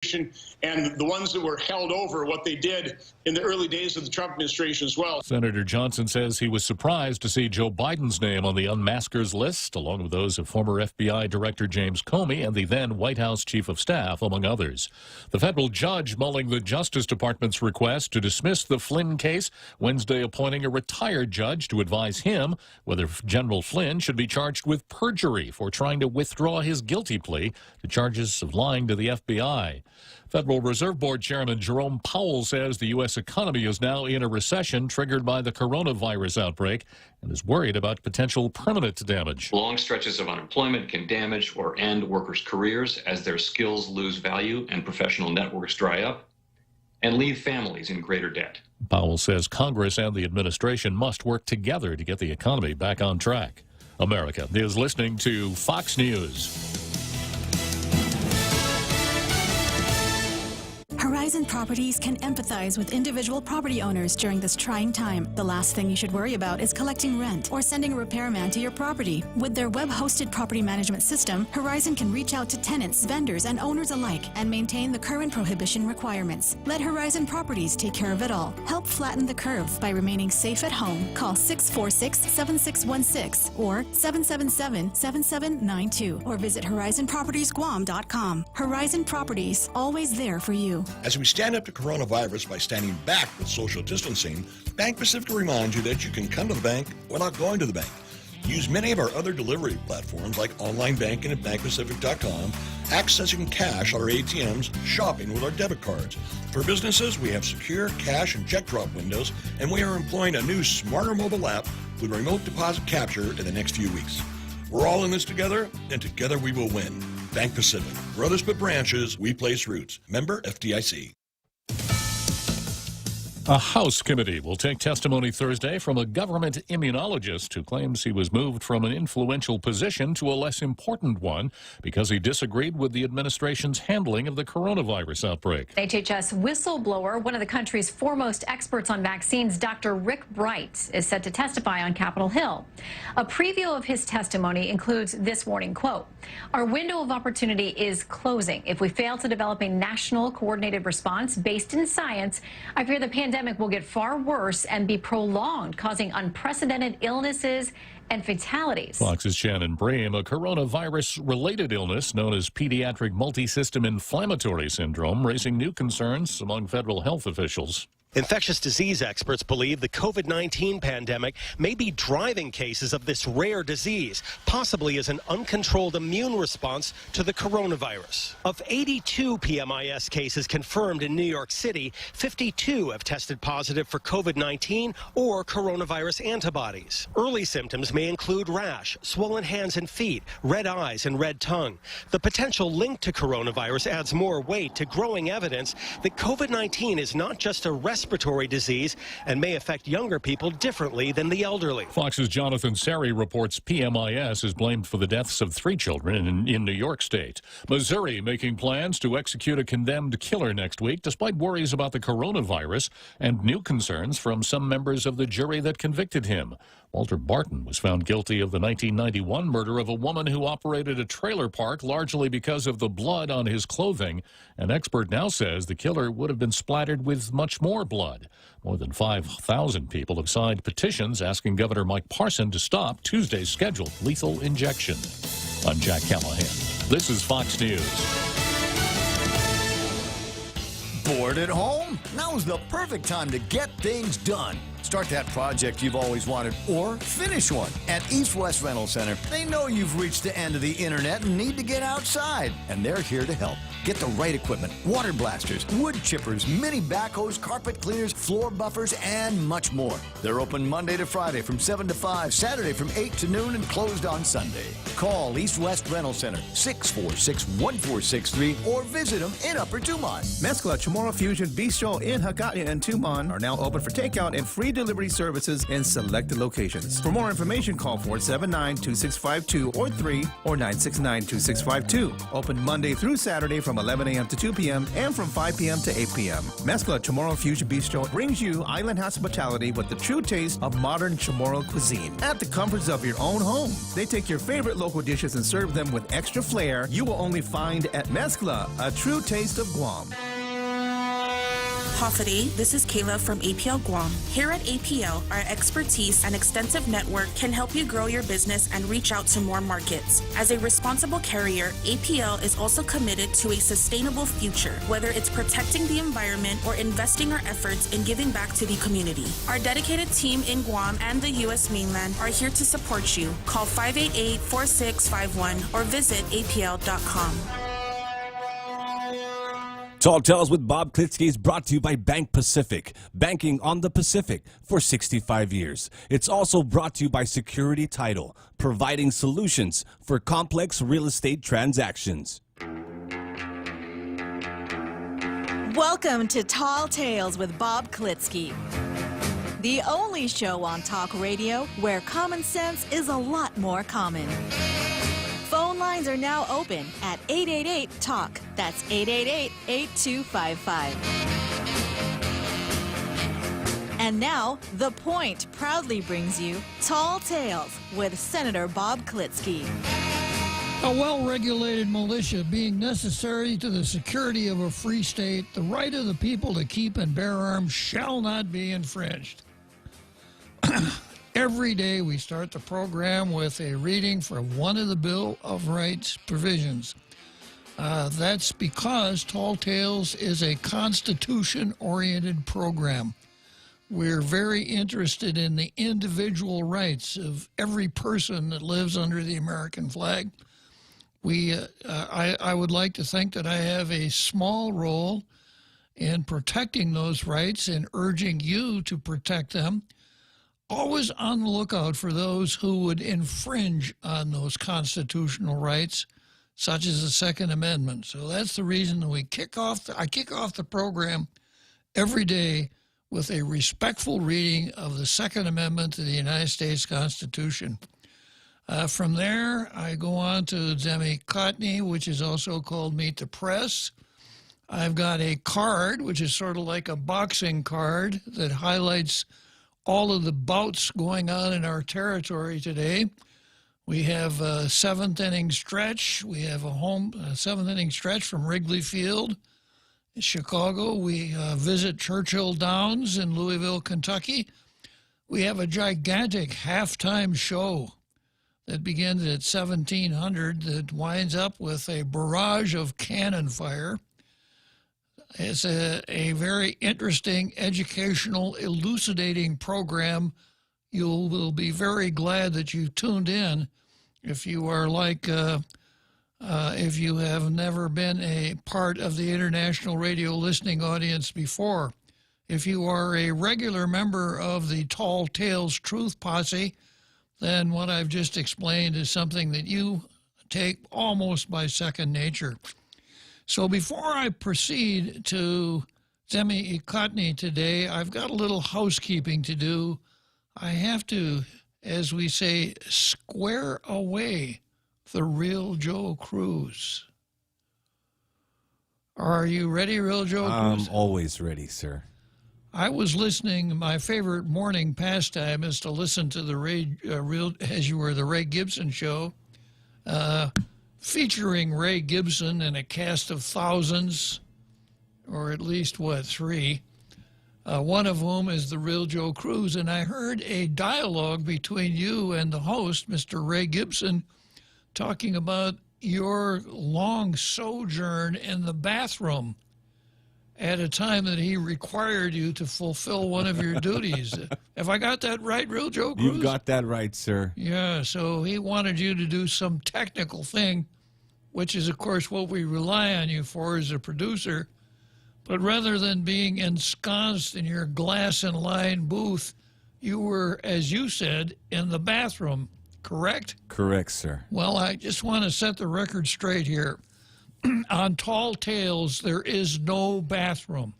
and the ones that were held over, what they did in the early days of the Trump administration as well. Senator Johnson says he was surprised to see Joe Biden's name on the unmaskers list, along with those of former FBI Director James Comey and the then White House Chief of Staff, among others. The federal judge mulling the Justice Department's request to dismiss the Flynn case, Wednesday appointing a retired judge to advise him whether General Flynn should be charged with perjury for trying to withdraw his guilty plea to charges of lying to the FBI. Federal Reserve Board Chairman Jerome Powell says the U.S. economy is now in a recession triggered by the coronavirus outbreak and is worried about potential permanent damage. Long stretches of unemployment can damage or end workers' careers as their skills lose value and professional networks dry up, and leave families in greater debt. Powell says Congress and the administration must work together to get the economy back on track. America is listening to Fox News. Horizon Properties can empathize with individual property owners during this trying time. The last thing you should worry about is collecting rent or sending a repairman to your property. With their web-hosted property management system, Horizon can reach out to tenants, vendors, and owners alike and maintain the current prohibition requirements. Let Horizon Properties take care of it all. Help flatten the curve by remaining safe at home. Call 646-7616 or 777-7792 or visit horizonpropertiesguam.com. Horizon Properties, always there for you. As we stand up to coronavirus by standing back with social distancing, Bank Pacific reminds you that you can come to the bank without going to the bank. Use many of our other delivery platforms like online banking at bankpacific.com, accessing cash at our ATMs, shopping with our debit cards. For businesses, we have secure cash and check drop windows, and we are employing a new smarter mobile app with remote deposit capture in the next few weeks. We're all in this together, and together we will win. Bank Pacific. For others but branches, we place roots. Member FDIC. A House committee will take testimony Thursday from a government immunologist who claims he was moved from an influential position to a less important one because he disagreed with the administration's handling of the coronavirus outbreak. HHS whistleblower, one of the country's foremost experts on vaccines, Dr. Rick Bright, is set to testify on Capitol Hill. A preview of his testimony includes this warning, quote, "Our window of opportunity is closing. If we fail to develop a national coordinated response based in science, I fear the pandemic will get far worse and be prolonged, causing unprecedented illnesses and fatalities." Fox's Shannon Bream. A coronavirus-related illness known as pediatric multisystem inflammatory syndrome, raising new concerns among federal health officials. Infectious disease experts believe the COVID-19 pandemic may be driving cases of this rare disease, possibly as an uncontrolled immune response to the coronavirus. Of 82 PMIS cases confirmed in New York City, 52 have tested positive for COVID-19 or coronavirus antibodies. Early symptoms may include rash, swollen hands and feet, red eyes, and red tongue. The potential link to coronavirus adds more weight to growing evidence that COVID-19 is not just a respiratory disease and may affect younger people differently than the elderly. Fox's Jonathan Sari reports PMIS is blamed for the deaths of 3 children in New York State. Missouri making plans to execute a condemned killer next week, despite worries about the coronavirus and new concerns from some members of the jury that convicted him. Walter Barton was found guilty of the 1991 murder of a woman who operated a trailer park largely because of the blood on his clothing. An expert now says the killer would have been splattered with much more blood. More than 5,000 people have signed petitions asking Governor Mike Parson to stop Tuesday's scheduled lethal injection. I'm Jack Callahan. This is Fox News. Bored at home? Now's the perfect time to get things done. Start that project you've always wanted, or finish one. At East West Rental Center, they know you've reached the end of the internet and need to get outside, and they're here to help. Get the right equipment: water blasters, wood chippers, mini backhoes, carpet cleaners, floor buffers, and much more. They're open Monday to Friday from 7 to 5, Saturday from 8 to noon, and closed on Sunday. Call East West Rental Center, 646-1463, or visit them in Upper Tumon. Mescla Chamorro Fusion Bistro in Hagåtña and Tumon are now open for takeout and free delivery services in selected locations. For more information, call 479-2652 or 3 or 969-2652. Open Monday through Saturday from from 11 a.m. to 2 p.m. and from 5 p.m. to 8 p.m. Mezcla Chamorro Fusion Bistro brings you island hospitality with the true taste of modern Chamorro cuisine at the comforts of your own home. They take your favorite local dishes and serve them with extra flair you will only find at Mezcla, a true taste of Guam. Hofady, this is Kayla from APL Guam. Here at APL, our expertise and extensive network can help you grow your business and reach out to more markets. As a responsible carrier, APL is also committed to a sustainable future, whether it's protecting the environment or investing our efforts in giving back to the community. Our dedicated team in Guam and the U.S. mainland are here to support you. Call 588-4651 or visit apl.com. Tall Tales with Bob Klitzkie is brought to you by Bank Pacific, banking on the Pacific for 65 years. It's also brought to you by Security Title, providing solutions for complex real estate transactions. Welcome to Tall Tales with Bob Klitzkie, the only show on talk radio where common sense is a lot more common. Phone lines are now open at 888-TALK. That's 888-8255. And now, The Point proudly brings you Tall Tales with Senator Bob Klitzkie. A well-regulated militia being necessary to the security of a free state, the right of the people to keep and bear arms shall not be infringed. Every day we start the program with a reading from one of the Bill of Rights provisions. That's because Tall Tales is a Constitution-oriented program. We're very interested in the individual rights of every person that lives under the American flag. I would like to think that I have a small role in protecting those rights and urging you to protect them. Always on the lookout for those who would infringe on those constitutional rights, such as the Second Amendment. So that's the reason that I kick off the program every day with a respectful reading of the Second Amendment to the United States Constitution. From there, I go on to Demi Cotney, which is also called Meet the Press. I've got a card, which is sort of like a boxing card that highlights all of the bouts going on in our territory today. We have a seventh inning stretch. We have a seventh inning stretch from Wrigley Field in Chicago. We visit Churchill Downs in Louisville, Kentucky. We have a gigantic halftime show that begins at 1700 that winds up with a barrage of cannon fire. It's a very interesting, educational, elucidating program. You will be very glad that you tuned in if you are like, if you have never been a part of the international radio listening audience before. If you are a regular member of the Tall Tales Truth Posse, then what I've just explained is something that you take almost by second nature. So before I proceed to Demi Cotney today, I've got a little housekeeping to do. I have to, as we say, square away the Real Joe Cruz. Are you ready, Real Joe Cruz? I'm always ready, sir. I was listening. My favorite morning pastime is to listen to the Ray Gibson show, featuring Ray Gibson and a cast of thousands, or at least, three, one of whom is the Real Joe Cruz. And I heard a dialogue between you and the host, Mr. Ray Gibson, talking about your long sojourn in the bathroom at a time that he required you to fulfill one of your duties. Have I got that right, Real Joe Cruz? You've got that right, sir. Yeah, so he wanted you to do some technical thing, which is, of course, what we rely on you for as a producer. But rather than being ensconced in your glass and line booth, you were, as you said, in the bathroom, correct? Correct, sir. Well, I just want to set the record straight here. On Tall Tales, there is no bathroom.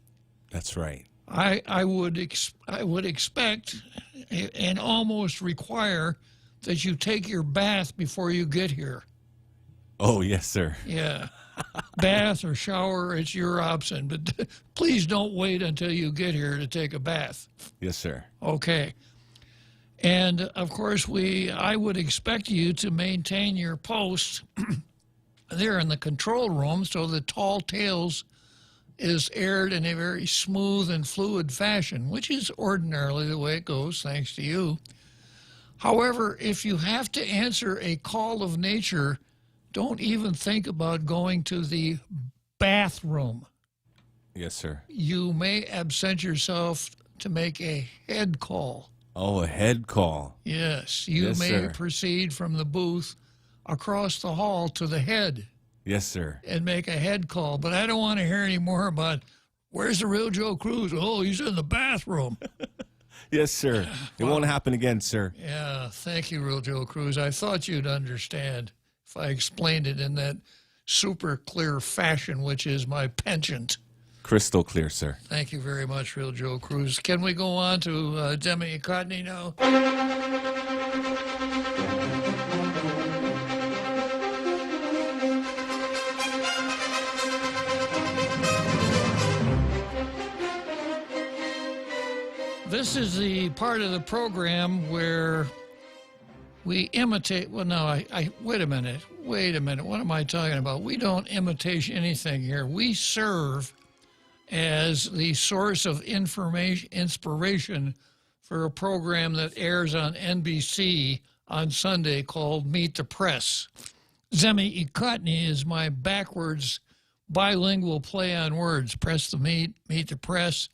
That's right. I would expect and almost require that you take your bath before you get here. Oh, yes, sir. Yeah. bath or shower, it's your option. But please don't wait until you get here to take a bath. Yes, sir. Okay. And, of course, I would expect you to maintain your post there in the control room so the tall tales is aired in a very smooth and fluid fashion, which is ordinarily the way it goes, thanks to you. However, if you have to answer a call of nature, don't even think about going to the bathroom. Yes, sir. You may absent yourself to make a head call. Oh, a head call. Yes, you Yes, may sir. proceed from the booth across the hall to the head Yes, sir. and make a head call. But I don't want to hear any more about, where's the real Joe Cruz? Oh, he's in the bathroom. Yes, sir. It won't happen again, sir. Yeah, thank you, real Joe Cruz. I thought you'd understand if I explained it in that super clear fashion, which is my penchant. Crystal clear, sir. Thank you very much, real Joe Cruz. Can we go on to Demi Cotney now? This is the part of the program where we imitate. Well, no, wait a minute. What am I talking about? We don't imitate anything here. We serve as the source of inspiration for a program that airs on NBC on Sunday called Meet the Press. Zemi Ikotny is my backwards bilingual play on words. Press the meet the press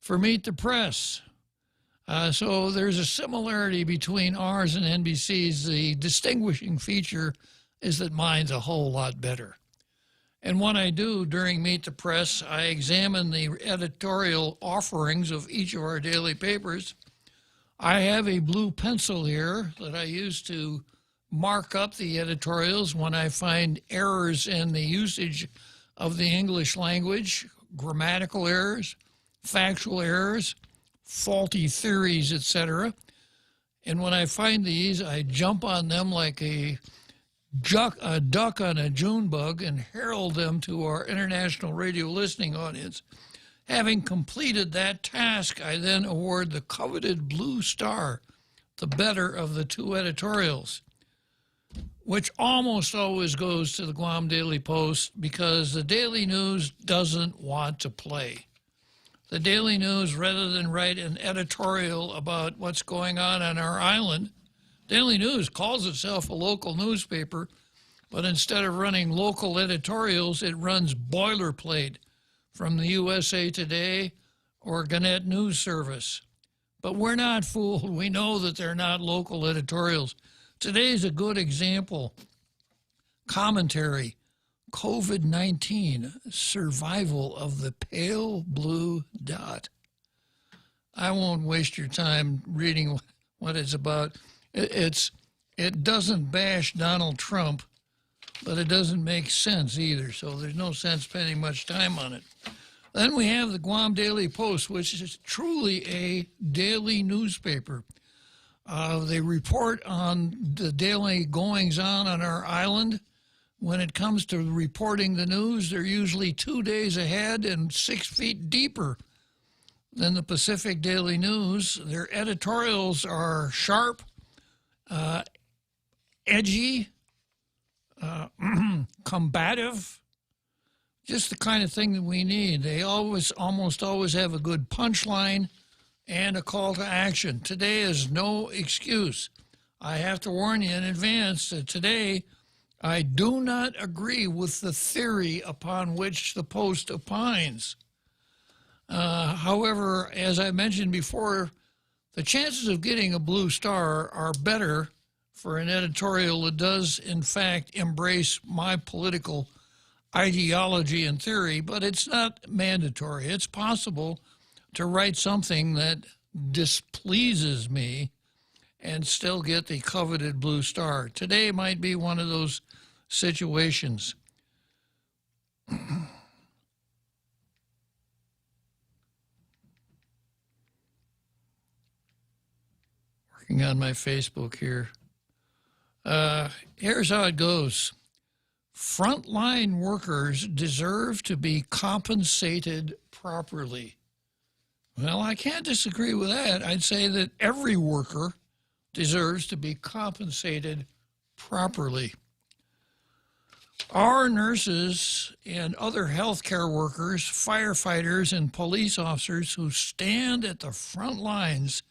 for Meet the Press. So there's a similarity between ours and NBC's. The distinguishing feature is that mine's a whole lot better. And what I do during Meet the Press, I examine the editorial offerings of each of our daily papers. I have a blue pencil here that I use to mark up the editorials when I find errors in the usage of the English language, grammatical errors, factual errors, faulty theories, etc. And when I find these, I jump on them like a duck on a June bug and herald them to our international radio listening audience. Having completed that task, I then award the coveted blue star, the better of the two editorials, which almost always goes to the Guam Daily Post because the Daily News doesn't want to play. The Daily News, rather than write an editorial about what's going on our island, Daily News calls itself a local newspaper, but instead of running local editorials, it runs boilerplate from the USA Today or Gannett News Service. But we're not fooled. We know that they're not local editorials. Today's a good example. Commentary, COVID-19, survival of the pale blue dot. I won't waste your time reading what it's about. It doesn't bash Donald Trump, but it doesn't make sense either, so there's no sense spending much time on it. Then we have the Guam Daily Post, which is truly a daily newspaper. They report on the daily goings-on our island. When it comes to reporting the news, they're usually 2 days ahead and 6 feet deeper than the Pacific Daily News. Their editorials are sharp, edgy, combative, just the kind of thing that we need. They almost always have a good punchline and a call to action. Today is no excuse. I have to warn you in advance that today I do not agree with the theory upon which the Post opines. However, as I mentioned before, the chances of getting a blue star are better for an editorial that does, in fact, embrace my political ideology and theory, but it's not mandatory. It's possible to write something that displeases me and still get the coveted blue star. Today might be one of those situations. Working on my Facebook here. Here's how it goes. frontline workers deserve to be compensated properly. Well, I can't disagree with that. I'd say that every worker deserves to be compensated properly. Our nurses and other healthcare workers, firefighters, and police officers who stand at the front lines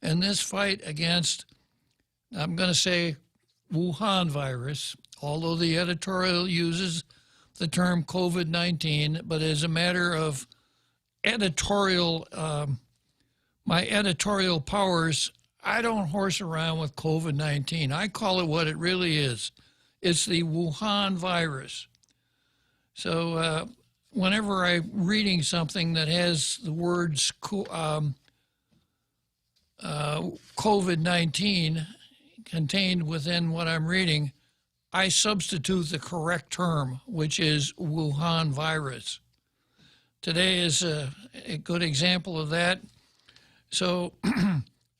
in this fight against, I'm going to say, Wuhan virus, although the editorial uses the term COVID-19, but as a matter of editorial, my editorial powers, I don't horse around with COVID-19. I call it what it really is. It's the Wuhan virus. So whenever I'm reading something that has the words COVID-19 contained within what I'm reading, I substitute the correct term, which is Wuhan virus. Today is a good example of that. So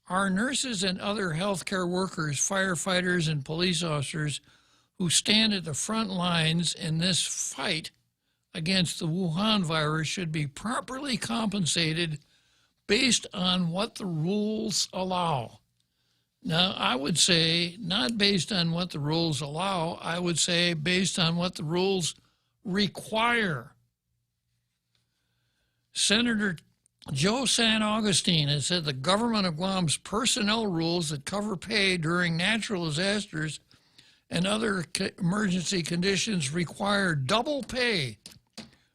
our nurses and other healthcare workers, firefighters, and police officers who stand at the front lines in this fight against the Wuhan virus should be properly compensated based on what the rules allow. Now, I would say not based on what the rules allow, I would say based on what the rules require. Senator Joe San Augustine has said the government of Guam's personnel rules that cover pay during natural disasters and other emergency conditions require double pay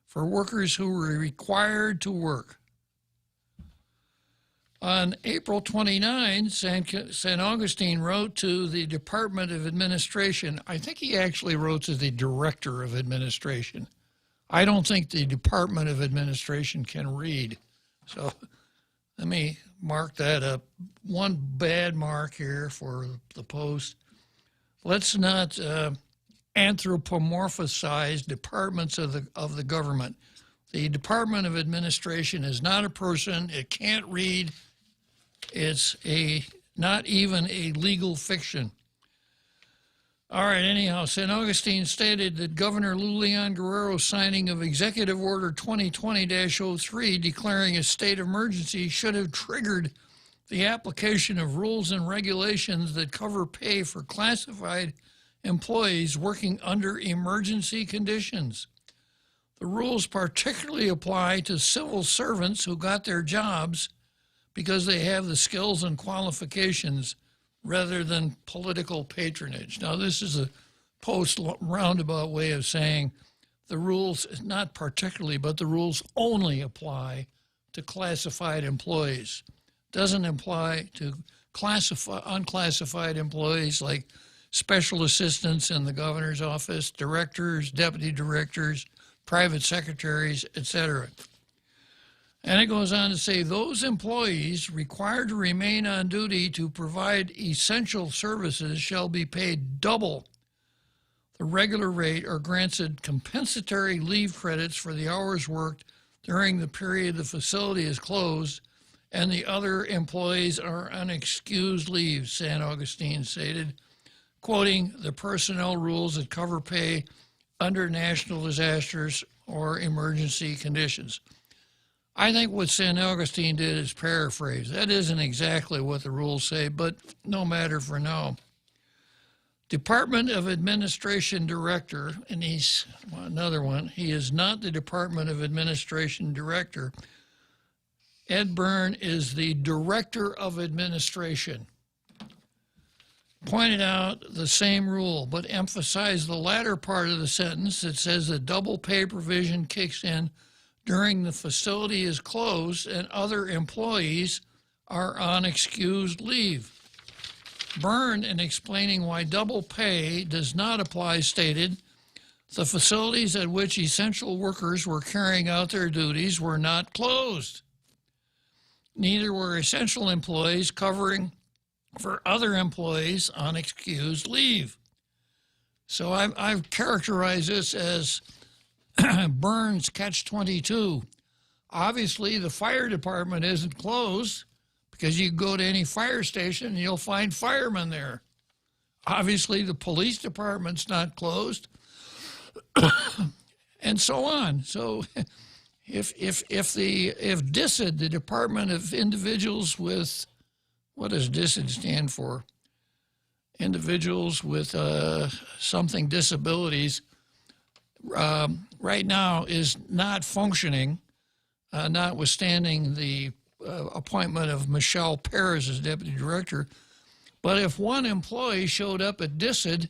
for workers who were required to work. On April 29, San Augustine wrote to the Department of Administration. I think he actually wrote to the Director of Administration. I don't think the Department of Administration can read. So let me mark that up. One bad mark here for the Post. Let's not anthropomorphize departments of the government. The Department of Administration is not a person. It can't read. It's not even a legal fiction. All right, anyhow, San Augustine stated that Governor Lulian Guerrero's signing of Executive Order 2020-03 declaring a state of emergency should have triggered the application of rules and regulations that cover pay for classified employees working under emergency conditions. The rules particularly apply to civil servants who got their jobs because they have the skills and qualifications rather than political patronage. Now, this is a post-roundabout way of saying the rules, not particularly, but the rules only apply to classified employees. Doesn't apply to unclassified employees like special assistants in the governor's office, directors, deputy directors, private secretaries, etc. And it goes on to say, those employees required to remain on duty to provide essential services shall be paid double the regular rate or granted compensatory leave credits for the hours worked during the period the facility is closed and the other employees are on excused leave, San Augustine stated, quoting the personnel rules that cover pay under national disasters or emergency conditions. I think what San Augustine did is paraphrase. That isn't exactly what the rules say, but no matter for now. Department of Administration Director, and he's another one, he is not the Department of Administration Director. Ed Byrne is the Director of Administration. Pointed out the same rule, but emphasized the latter part of the sentence that says the double pay provision kicks in during the facility is closed and other employees are on excused leave. Byrne, in explaining why double pay does not apply, stated, the facilities at which essential workers were carrying out their duties were not closed. Neither were essential employees covering for other employees on excused leave. So I've characterized this as Byrne's catch-22. Obviously, the fire department isn't closed because you go to any fire station and you'll find firemen there. Obviously, the police department's not closed and so on. So if DISID, the Department of Individuals with, what does DISID stand for? Individuals with something disabilities, right now is not functioning, notwithstanding the appointment of Michelle Perez as deputy director. But if one employee showed up at DISID,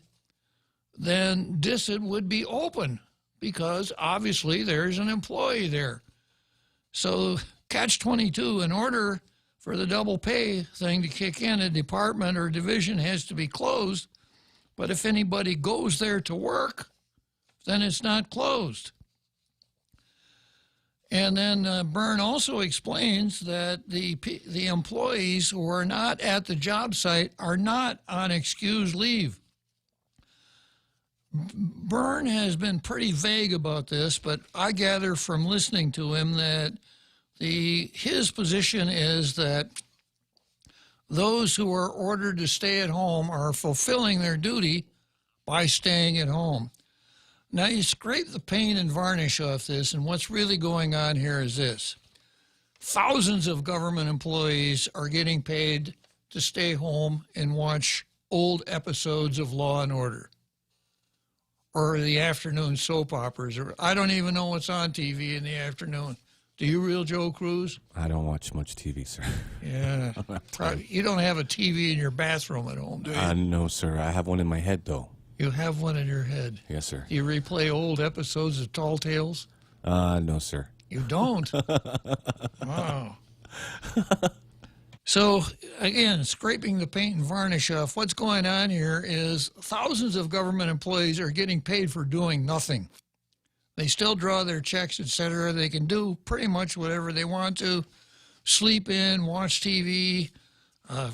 then DISID would be open because obviously there's an employee there. So catch-22, in order for the double pay thing to kick in, a department or division has to be closed. But if anybody goes there to work, then it's not closed. And then Byrne also explains that the employees who are not at the job site are not on excused leave. Byrne has been pretty vague about this, but I gather from listening to him that his position is that those who are ordered to stay at home are fulfilling their duty by staying at home. Now, you scrape the paint and varnish off this, and what's really going on here is this. Thousands of government employees are getting paid to stay home and watch old episodes of Law and Order or the afternoon soap operas, or I don't even know what's on TV in the afternoon. Do you, real Joe Cruz? I don't watch much TV, sir. Yeah. You don't have a TV in your bathroom at home, do you? No, sir. I have one in my head, though. You have one in your head? Yes, sir. Do you replay old episodes of Tall Tales? No, sir. You don't? Wow. So, again, scraping the paint and varnish off, what's going on here is thousands of government employees are getting paid for doing nothing. They still draw their checks, etc. They can do pretty much whatever they want to, sleep in, watch TV,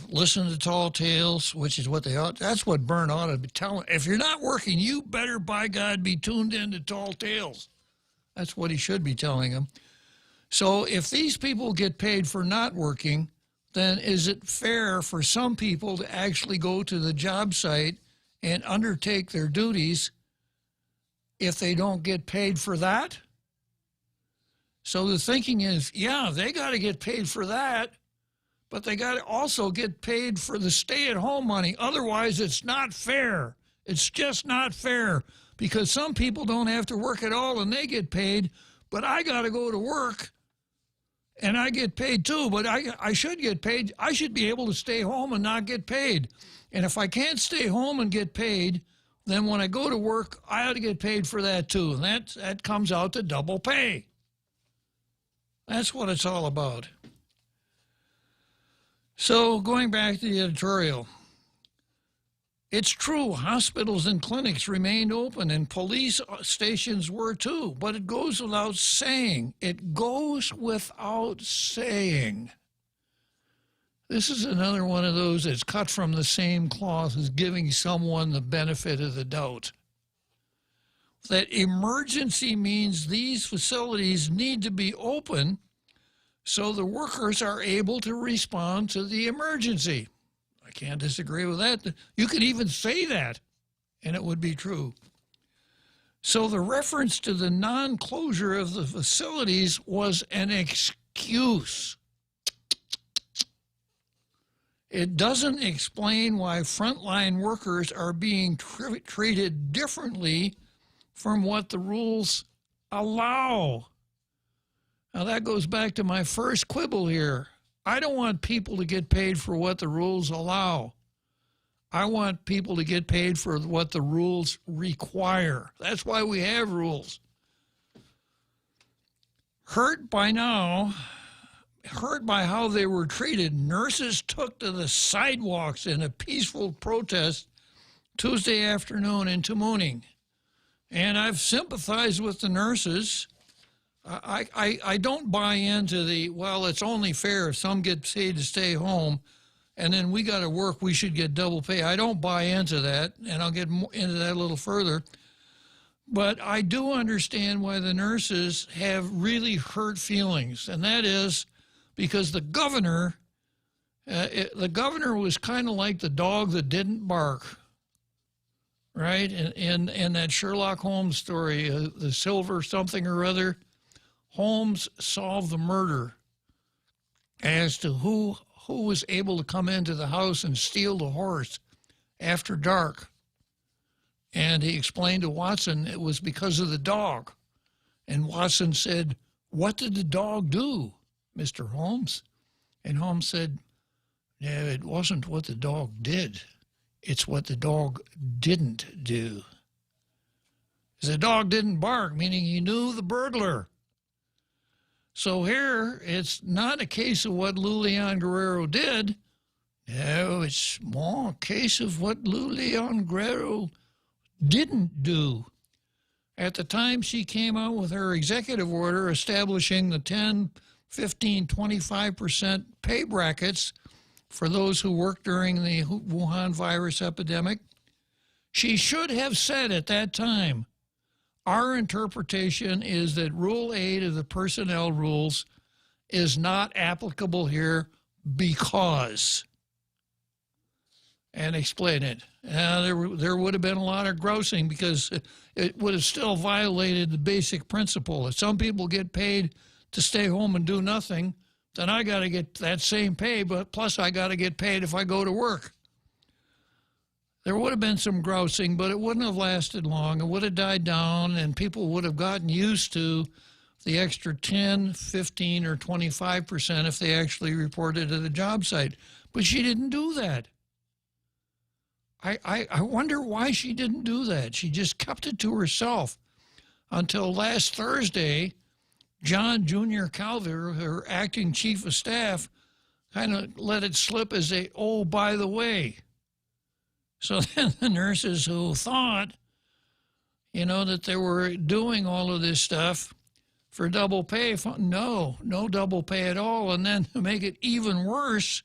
listen to Tall Tales, which is what they ought. That's what Byrne ought to be telling. If you're not working, you better, by God, be tuned in to Tall Tales. That's what he should be telling them. So if these people get paid for not working, then is it fair for some people to actually go to the job site and undertake their duties if they don't get paid for that? So the thinking is, yeah, they got to get paid for that, but they got to also get paid for the stay-at-home money. Otherwise, it's not fair. It's just not fair, because some people don't have to work at all and they get paid, but I got to go to work and I get paid too, but I should get paid. I should be able to stay home and not get paid. And if I can't stay home and get paid, then when I go to work, I ought to get paid for that too. And that comes out to double pay. That's what it's all about. So going back to the editorial, it's true, hospitals and clinics remained open and police stations were too, but it goes without saying. It goes without saying. This is another one of those that's cut from the same cloth as giving someone the benefit of the doubt. That emergency means these facilities need to be open so the workers are able to respond to the emergency. I can't disagree with that. You could even say that, and it would be true. So the reference to the non-closure of the facilities was an excuse. It doesn't explain why frontline workers are being treated differently from what the rules allow. Now that goes back to my first quibble here. I don't want people to get paid for what the rules allow. I want people to get paid for what the rules require. That's why we have rules. Hurt by how they were treated, nurses took to the sidewalks in a peaceful protest Tuesday afternoon in Tamuning. And I've sympathized with the nurses. I don't buy into the, well, it's only fair if some get paid to stay home and then we got to work, we should get double pay. I don't buy into that, and I'll get into that a little further. But I do understand why the nurses have really hurt feelings, and that is because the governor was kind of like the dog that didn't bark. right? In that Sherlock Holmes story, the silver something or other, Holmes solved the murder as to who was able to come into the house and steal the horse after dark. And he explained to Watson it was because of the dog. And Watson said, "What did the dog do, Mr. Holmes?" And Holmes said, "No, it wasn't what the dog did. It's what the dog didn't do." The dog didn't bark, meaning he knew the burglar. So here, it's not a case of what Lou Leon Guerrero did. No, it's more a case of what Lou Leon Guerrero didn't do. At the time she came out with her executive order establishing the 10, 15, 25% pay brackets for those who worked during the Wuhan virus epidemic, she should have said at that time, our interpretation is that Rule 8 of the personnel rules is not applicable here because, and explain it. There would have been a lot of grousing because it would have still violated the basic principle. If some people get paid to stay home and do nothing, then I got to get that same pay, but plus I got to get paid if I go to work. There would have been some grousing, but it wouldn't have lasted long. It would have died down, and people would have gotten used to the extra 10, 15, or 25% if they actually reported at the job site. But she didn't do that. I wonder why she didn't do that. She just kept it to herself until last Thursday. John Jr. Calver, her acting chief of staff, kind of let it slip as a, oh, by the way. So then the nurses who thought, that they were doing all of this stuff for double pay, no double pay at all. And then to make it even worse,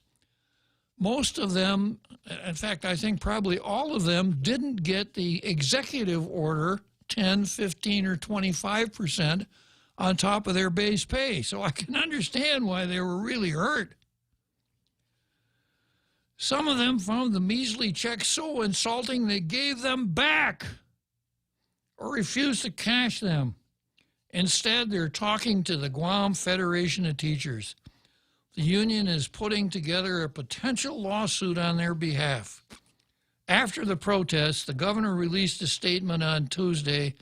most of them, in fact, I think probably all of them, didn't get the executive order 10, 15, or 25% on top of their base pay. So I can understand why they were really hurt. Some of them found the measly checks so insulting they gave them back or refused to cash them. Instead, they're talking to the Guam Federation of Teachers. The union is putting together a potential lawsuit on their behalf. After the protests, the governor released a statement on Tuesday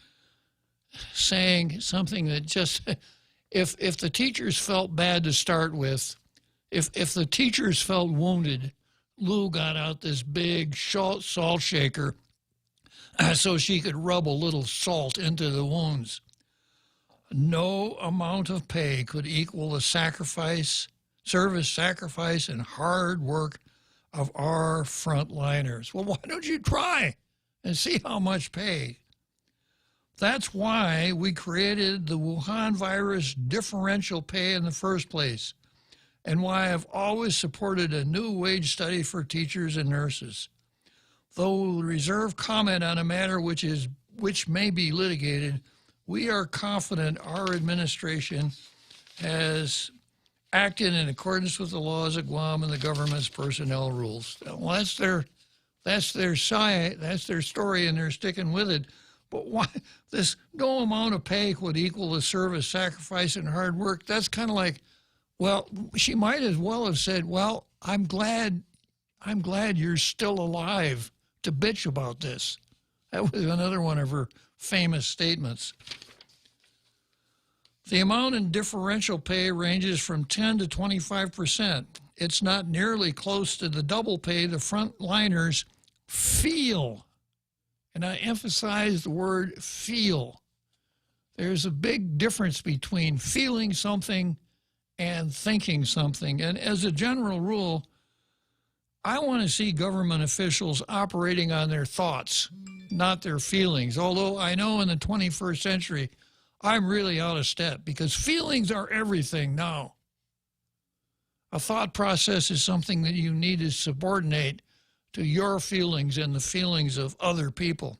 saying something that just, if the teachers felt bad to start with, if the teachers felt wounded, Lou got out this big salt shaker so she could rub a little salt into the wounds. No amount of pay could equal the service sacrifice, and hard work of our frontliners. Well, why don't you try and see how much pay? That's why we created the Wuhan virus differential pay in the first place, and why I've always supported a new wage study for teachers and nurses. Though we'll reserve comment on a matter which may be litigated, we are confident our administration has acted in accordance with the laws of Guam and the government's personnel rules. Well, that's their story, and they're sticking with it. But why this no amount of pay would equal the service, sacrifice, and hard work? That's kind of like, well, she might as well have said, well, I'm glad you're still alive to bitch about this. That was another one of her famous statements. The amount in differential pay ranges from 10 to 25%. It's not nearly close to the double pay the frontliners feel. And I emphasize the word feel. There's a big difference between feeling something and thinking something. And as a general rule, I want to see government officials operating on their thoughts, not their feelings. Although I know in the 21st century, I'm really out of step because feelings are everything now. A thought process is something that you need to subordinate to your feelings and the feelings of other people.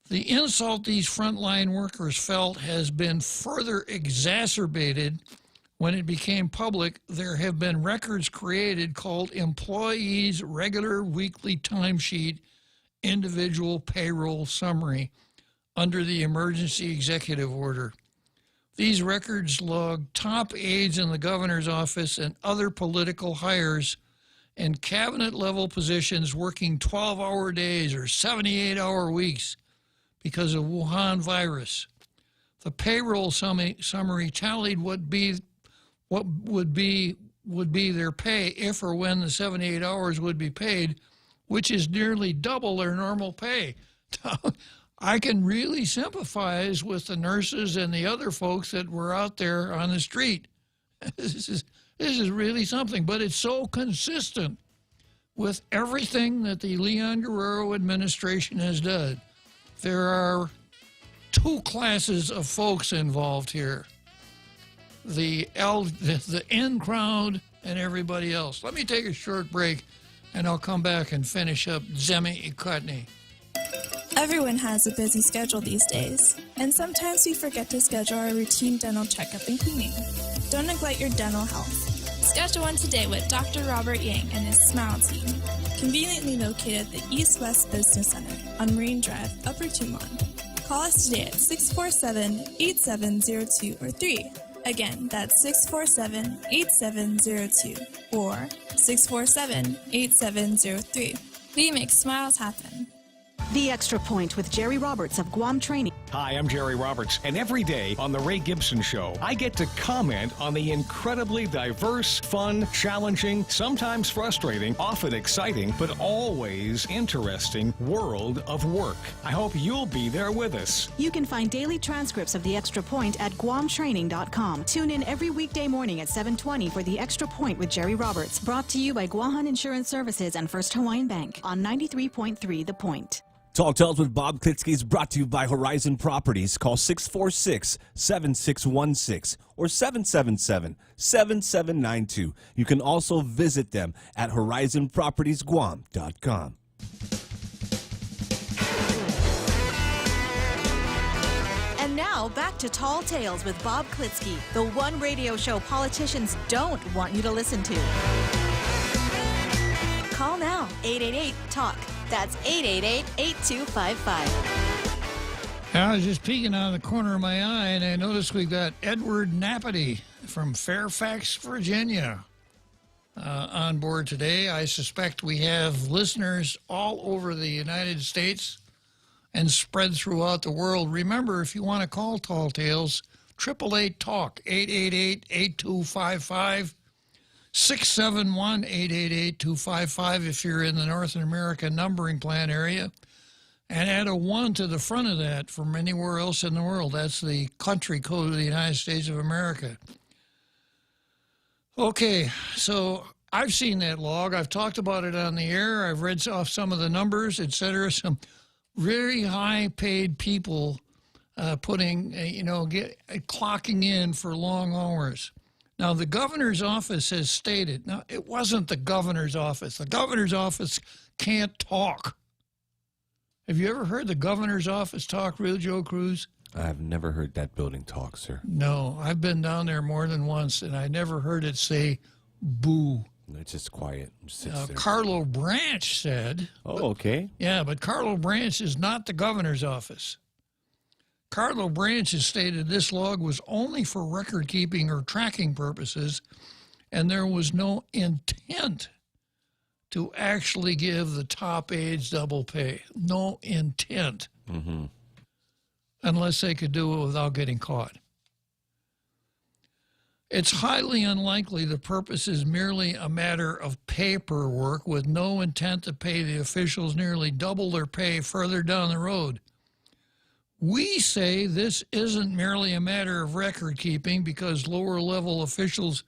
The insult these frontline workers felt has been further exacerbated when it became public. There have been records created called Employees' Regular Weekly Timesheet, individual payroll summary under the emergency executive order. These records log top aides in the governor's office and other political hires in cabinet-level positions working 12-hour days or 78-hour weeks because of Wuhan virus. The payroll summary tallied what would be their pay if or when the 78 hours would be paid, which is nearly double their normal pay. I can really sympathize with the nurses and the other folks that were out there on the street. This is really something, but it's so consistent with everything that the Leon Guerrero administration has done. There are two classes of folks involved here. The in crowd and everybody else. Let me take a short break, and I'll come back and finish up Zemi Ikotny. Everyone has a busy schedule these days, and sometimes we forget to schedule our routine dental checkup and cleaning. Don't neglect your dental health. Schedule one today with Dr. Robert Yang and his Smile Team, conveniently located at the East West Business Center on Marine Drive, Upper Tumon. Call us today at 647-8702 or 3. Again, that's 647-8702 or 647-8703. We make smiles happen. The Extra Point with Jerry Roberts of Guam Training. Hi, I'm Jerry Roberts, and every day on The Ray Gibson Show, I get to comment on the incredibly diverse, fun, challenging, sometimes frustrating, often exciting, but always interesting world of work. I hope you'll be there with us. You can find daily transcripts of The Extra Point at guamtraining.com. Tune in every weekday morning at 7:20 for The Extra Point with Jerry Roberts, brought to you by Guahan Insurance Services and First Hawaiian Bank on 93.3 The Point. Talk Tales with Bob Klitzkie is brought to you by Horizon Properties. Call 646-7616 or 777-7792. You can also visit them at horizonpropertiesguam.com. And now back to Tall Tales with Bob Klitzkie, the one radio show politicians don't want you to listen to. Call now, 888-TALK. That's 888-8255. I was just peeking out of the corner of my eye, and I noticed we've got Edward Napity from Fairfax, Virginia, on board today. I suspect we have listeners all over the United States and spread throughout the world. Remember, if you want to call Tall Tales, 888-TALK, 888-8255. 671-888-255 if you're in the North America numbering plan area, and add a 1 to the front of that from anywhere else in the world. That's the country code of the United States of America. Okay, so I've seen that log. I've talked about it on the air. I've read off some of the numbers, etc. Some very high-paid people clocking in for long hours. Now, the governor's office has stated, now, it wasn't the governor's office. The governor's office can't talk. Have you ever heard the governor's office talk, real Joe Cruz? I've never heard that building talk, sir. No, I've been down there more than once, and I never heard it say boo. It's just quiet. Just there. Carlo Branch said. Oh, okay. Yeah, but Carlo Branch is not the governor's office. Carlo Branch has stated this log was only for record-keeping or tracking purposes, and there was no intent to actually give the top aides double pay. No intent. Mm-hmm. Unless they could do it without getting caught. It's highly unlikely the purpose is merely a matter of paperwork with no intent to pay the officials nearly double their pay further down the road. We say this isn't merely a matter of record keeping because lower level officials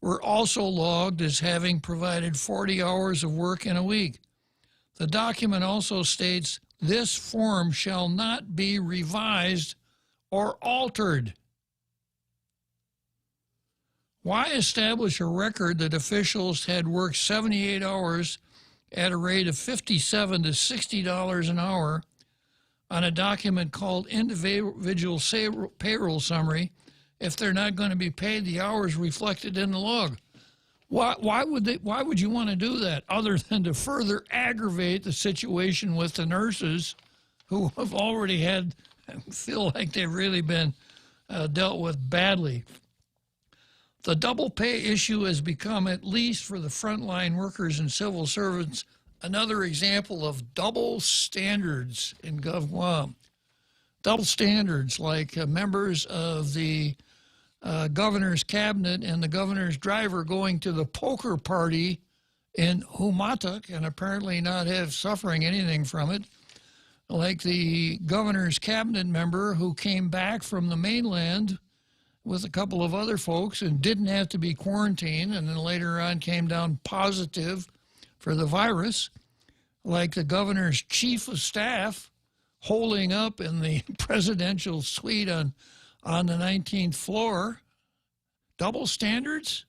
were also logged as having provided 40 hours of work in a week. The document also states this form shall not be revised or altered. Why establish a record that officials had worked 78 hours at a rate of $57 to $60 an hour on a document called individual payroll summary if they're not going to be paid the hours reflected in the log? Why would you want to do that other than to further aggravate the situation with the nurses who have already feel like they've really been dealt with badly? The double pay issue has become, at least for the frontline workers and civil servants, another example of double standards in GovGuam. Double standards, like members of the governor's cabinet and the governor's driver going to the poker party in Humatak and apparently not suffering anything from it, like the governor's cabinet member who came back from the mainland with a couple of other folks and didn't have to be quarantined and then later on came down positive for the virus, like the governor's chief of staff holding up in the presidential suite on the 19th floor. Double standards?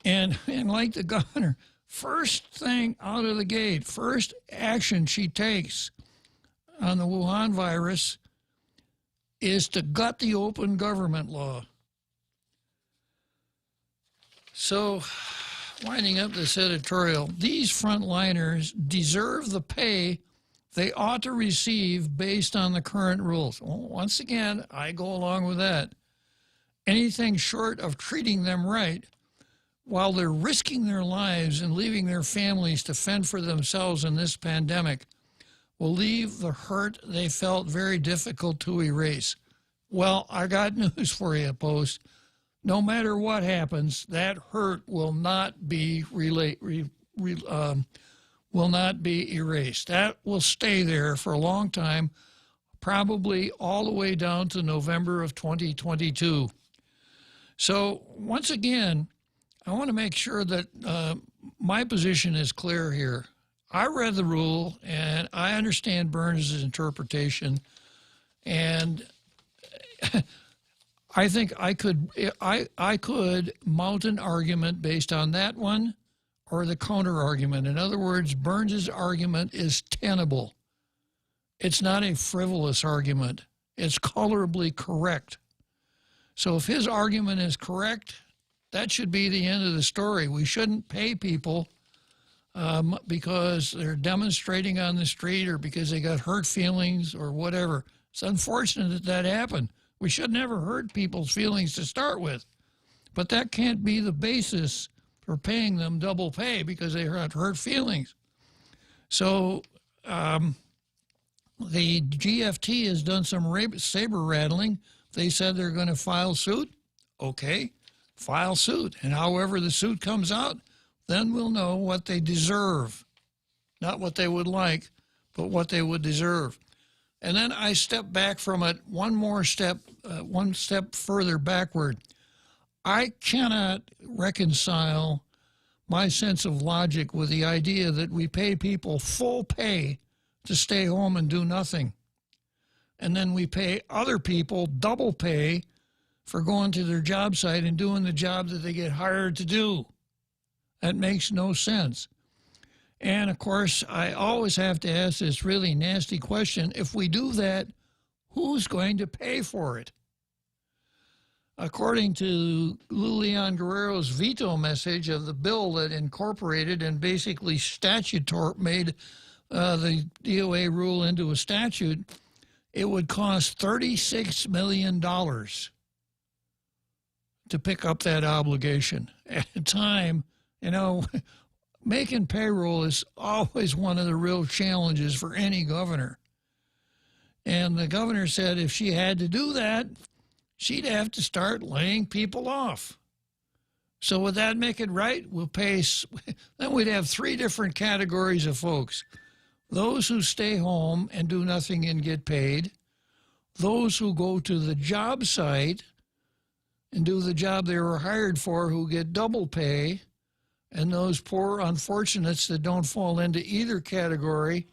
and like the governor, first thing out of the gate, first action she takes on the Wuhan virus is to gut the open government law. So, winding up this editorial, these frontliners deserve the pay they ought to receive based on the current rules. Well, once again, I go along with that. Anything short of treating them right while they're risking their lives and leaving their families to fend for themselves in this pandemic will leave the hurt they felt very difficult to erase. Well, I got news for you, Post. No matter what happens, that hurt will not be erased. That will stay there for a long time, probably all the way down to November of 2022. So once again, I want to make sure that my position is clear here. I read the rule and I understand Burns' interpretation, and I think I could mount an argument based on that one or the counter argument. In other words, Burns' argument is tenable. It's not a frivolous argument. It's colorably correct. So if his argument is correct, that should be the end of the story. We shouldn't pay people because they're demonstrating on the street or because they got hurt feelings or whatever. It's unfortunate that happened. We should never hurt people's feelings to start with. But that can't be the basis for paying them double pay because they had hurt feelings. So the GFT has done some saber rattling. They said they're going to file suit. Okay, file suit. And however the suit comes out, then we'll know what they deserve. Not what they would like, but what they would deserve. And then I step back from it one step further backward. I cannot reconcile my sense of logic with the idea that we pay people full pay to stay home and do nothing. And then we pay other people double pay for going to their job site and doing the job that they get hired to do. That makes no sense. And of course, I always have to ask this really nasty question. If we do that, who's going to pay for it? According to Lulian Guerrero's veto message of the bill that incorporated and basically made the DOA rule into a statute, it would cost $36 million to pick up that obligation. At a time, you know, making payroll is always one of the real challenges for any governor. And the governor said if she had to do that, she'd have to start laying people off. So would that make it right? Then we'd have three different categories of folks. Those who stay home and do nothing and get paid, those who go to the job site and do the job they were hired for who get double pay, and those poor unfortunates that don't fall into either category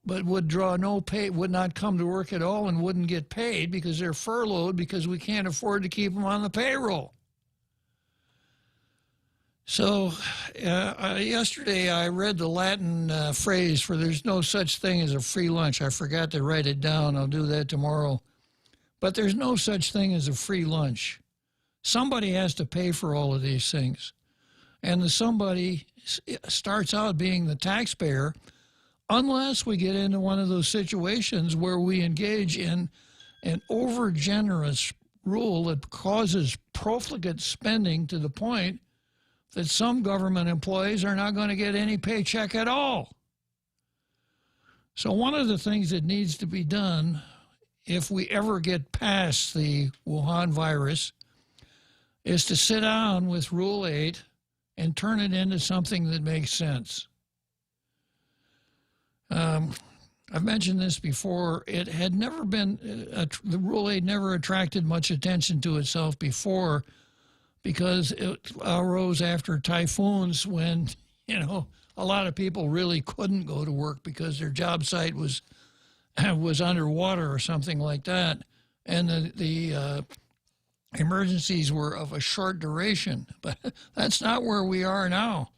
but would draw no pay, would not come to work at all and wouldn't get paid because they're furloughed because we can't afford to keep them on the payroll. So yesterday I read the Latin phrase for there's no such thing as a free lunch. I forgot to write it down. I'll do that tomorrow. But there's no such thing as a free lunch. Somebody has to pay for all of these things. And the somebody starts out being the taxpayer, unless we get into one of those situations where we engage in an over-generous rule that causes profligate spending to the point that some government employees are not going to get any paycheck at all. So one of the things that needs to be done if we ever get past the Wuhan virus is to sit down with Rule 8 and turn it into something that makes sense. I've mentioned this before. It had never been, the Rule 8 never attracted much attention to itself before because it arose after typhoons when, you know, a lot of people really couldn't go to work because their job site was underwater or something like that. And the emergencies were of a short duration. But that's not where we are now.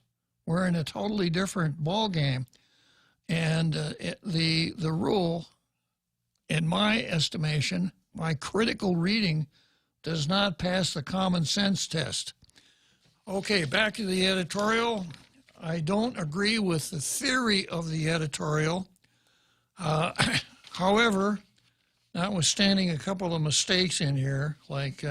We're in a totally different ballgame. And the rule, in my estimation, my critical reading, does not pass the common sense test. Okay, back to the editorial. I don't agree with the theory of the editorial. However, notwithstanding a couple of mistakes in here, like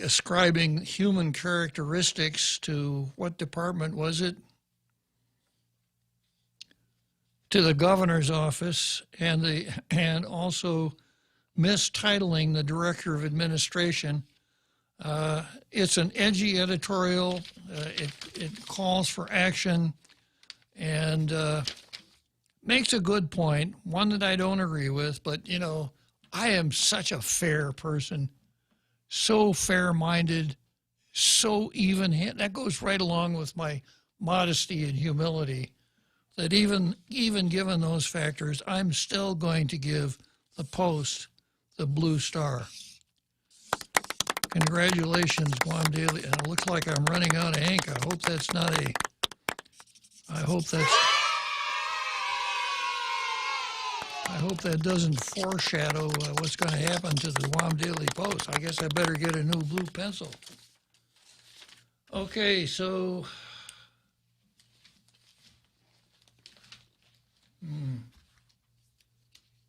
ascribing human characteristics to, what department was it? To the governor's office, and also mistitling the director of administration. It's an edgy editorial. It calls for action and makes a good point, one that I don't agree with, but, you know, I am such a fair person, so fair-minded, so even-handed. That goes right along with my modesty and humility, that even given those factors, I'm still going to give the Post the blue star. Congratulations, Guam Daily. And it looks like I'm running out of ink. I hope that's not a... I hope that doesn't foreshadow what's going to happen to the Guam Daily Post. I guess I better get a new blue pencil. Okay, so...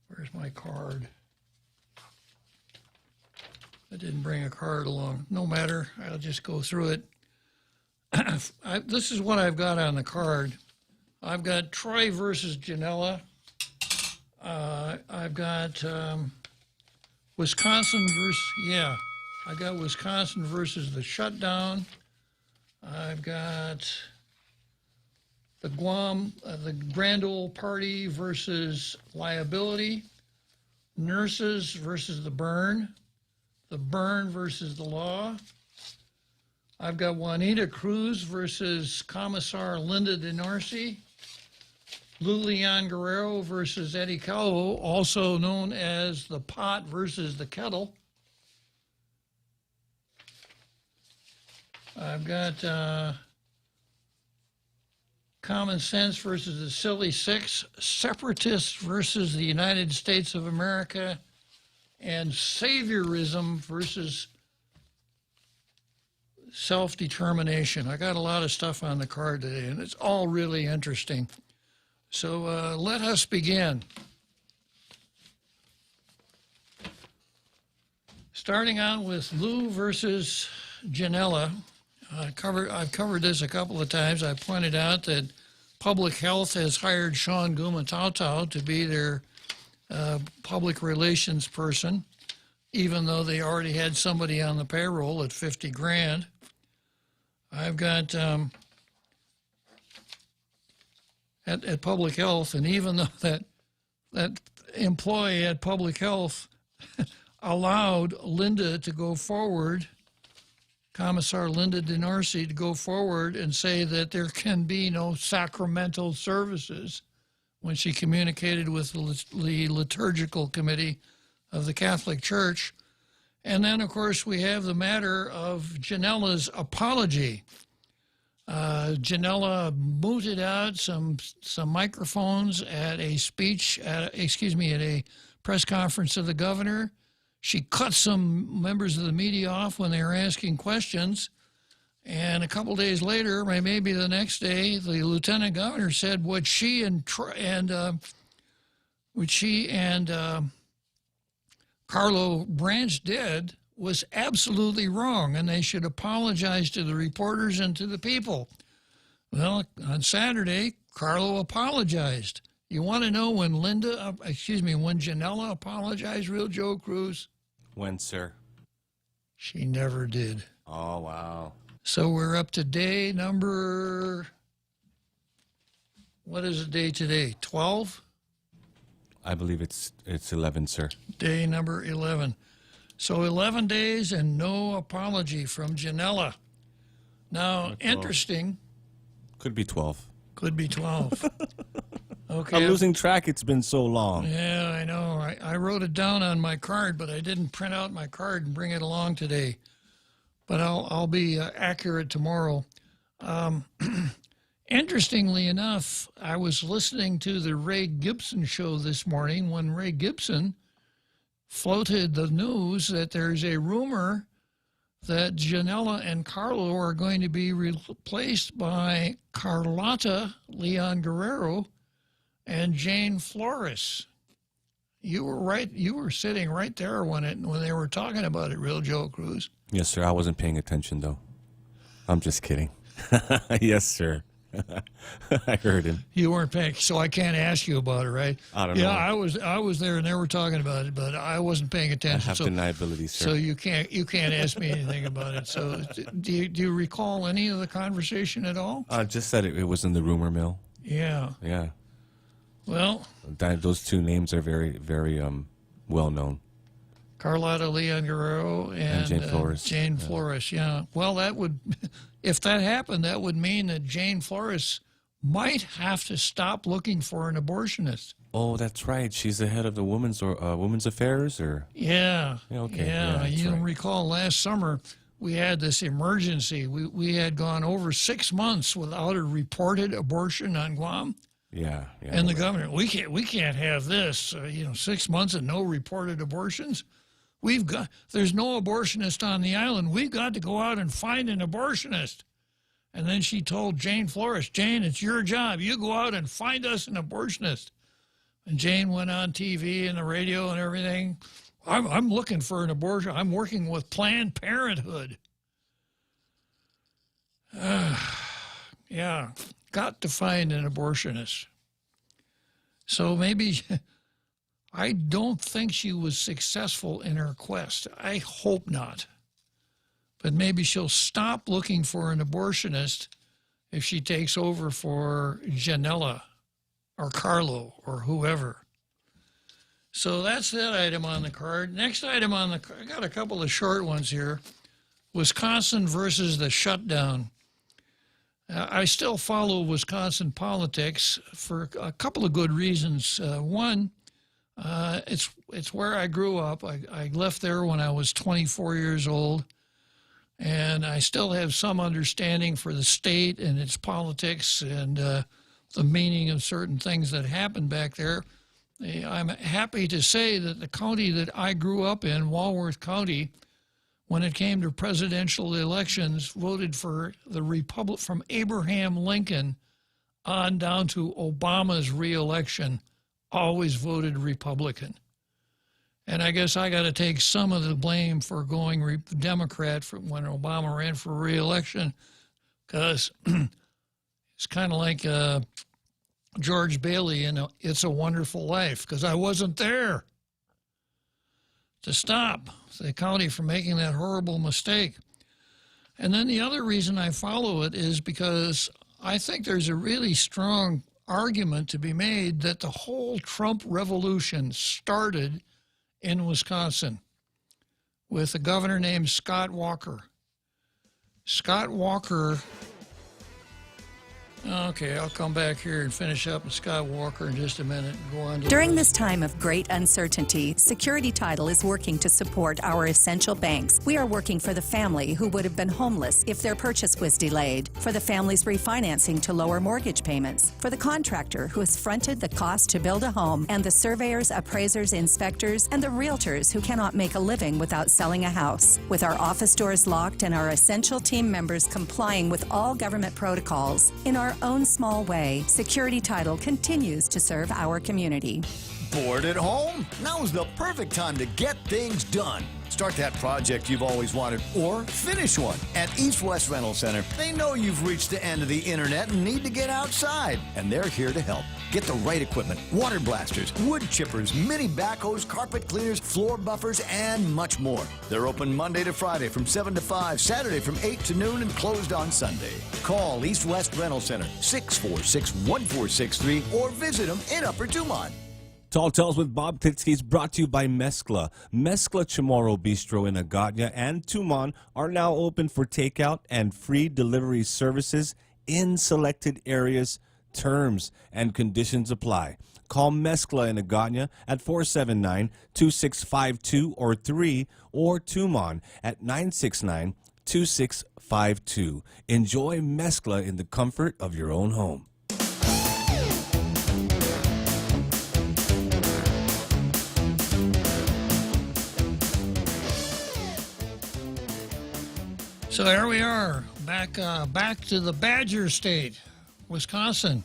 Where's my card? I didn't bring a card along. No matter. I'll just go through it. This is what I've got on the card. I've got Troy versus Janela. I've got Wisconsin versus, I got Wisconsin versus the shutdown. I've got the Guam, the Grand Ole Party versus liability, nurses versus the burn versus the law. I've got Juanita Cruz versus Commissar Linda DeNorsi, Lulian Guerrero versus Eddie Calvo, also known as the pot versus the kettle. I've got Common Sense versus the Silly Six, Separatists versus the United States of America, and Saviorism versus self-determination. I got a lot of stuff on the card today, and it's all really interesting. So let us begin. Starting out with Lou versus Janela. I've covered this a couple of times. I pointed out that Public Health has hired Sean Gumatau to be their public relations person, even though they already had somebody on the payroll at $50,000. I've got at Public Health, and even though that employee at Public Health allowed Linda to go forward, Commissar Linda DeNorsi, to go forward and say that there can be no sacramental services when she communicated with the liturgical committee of the Catholic Church. And then, of course, we have the matter of Janela's apology. Janela mooted out some microphones at a speech, at a press conference of the governor. she cut some members of the media off when they were asking questions. And a couple days later, maybe the next day, the lieutenant governor said what she and Carlo Branch did was absolutely wrong, and they should apologize to the reporters and to the people. Well, on Saturday, Carlo apologized. You want to know when when Janella apologized, Real Joe Cruz? When, sir? She never did. Oh, wow. So we're up to day number, what is the day today, 12? I believe it's 11, sir. Day number 11. So 11 days and no apology from Janella. Now, interesting. Could be 12. Could be 12. Okay. I'm losing track. It's been so long. Yeah, I know. I wrote it down on my card, but I didn't print out my card and bring it along today. But I'll be accurate tomorrow. Interestingly enough, I was listening to the Ray Gibson show this morning when Ray Gibson floated the news that there's a rumor that Janella and Carlo are going to be replaced by Carlotta Leon Guerrero and Jane Flores. You were right. You were sitting right there when they were talking about it, Real Joe Cruz. Yes, sir. I wasn't paying attention, though. I'm just kidding. Yes, sir. I heard him. You weren't paying, so I can't ask you about it, right? I don't know. Yeah, I was there, and they were talking about it, but I wasn't paying attention. I have deniability, sir. So you can't ask me anything about it. So do you recall any of the conversation at all? Just that it was in the rumor mill. Yeah. Yeah. Well, those two names are very, very well known. Carlotta Leon Guerrero and Jane Flores. Jane Flores, yeah. Well, that would, if that happened, that would mean that Jane Flores might have to stop looking for an abortionist. Oh, that's right. She's the head of the women's affairs, or yeah. Okay. Yeah, you right. recall last summer we had this emergency. We had gone over 6 months without a reported abortion on Guam. Yeah. And the governor, we can't have this. 6 months and no reported abortions. There's no abortionist on the island. We've got to go out and find an abortionist. And then she told Jane Flores, Jane, it's your job. You go out and find us an abortionist. And Jane went on TV and the radio and everything. I'm looking for an abortion. I'm working with Planned Parenthood. Yeah, got to find an abortionist. So maybe... I don't think she was successful in her quest. I hope not. But maybe she'll stop looking for an abortionist if she takes over for Janella or Carlo or whoever. So that's that item on the card. Next item on the card, I got a couple of short ones here. Wisconsin versus the shutdown. I still follow Wisconsin politics for a couple of good reasons. One, it's where I grew up. I left there when I was 24 years old, and I still have some understanding for the state and its politics and the meaning of certain things that happened back there. I'm happy to say that the county that I grew up in, Walworth County, when it came to presidential elections, voted for the Republic from Abraham Lincoln on down to Obama's reelection. Always voted Republican. And I guess I got to take some of the blame for going Democrat when Obama ran for re-election, because it's kind of like George Bailey in It's a Wonderful Life, because I wasn't there to stop the county from making that horrible mistake. And then the other reason I follow it is because I think there's a really strong argument to be made that the whole Trump revolution started in Wisconsin with a governor named Scott Walker. Scott Walker Okay, I'll come back here and finish up with Scott Walker in just a minute and go on to During this time of great uncertainty, Security Title is working to support our essential banks. We are working for the family who would have been homeless if their purchase was delayed, for the families refinancing to lower mortgage payments, for the contractor who has fronted the cost to build a home, and the surveyors, appraisers, inspectors, and the realtors who cannot make a living without selling a house. With our office doors locked and our essential team members complying with all government protocols, in our own small way, Security Title continues to serve our community. Bored at home? Now's the perfect time to get things done. Start that project you've always wanted or finish one. At East West Rental Center, they know you've reached the end of the internet and need to get outside, and they're here to help. Get the right equipment: water blasters, wood chippers, mini backhoes, carpet cleaners, floor buffers, and much more. They're open Monday to Friday from 7 to 5, Saturday from 8 to noon, and closed on Sunday. Call East West Rental Center, 646-1463, or visit them in Upper Dumont. Tall Tales with Bob Klitzkie is brought to you by Mezcla. Mezcla Chamorro Bistro in Agagna and Tumon are now open for takeout and free delivery services in selected areas. Terms and conditions apply. Call Mezcla in Agagna at 479-2652 or 3, or Tumon at 969-2652. Enjoy Mezcla in the comfort of your own home. So there we are, back to the Badger State, Wisconsin.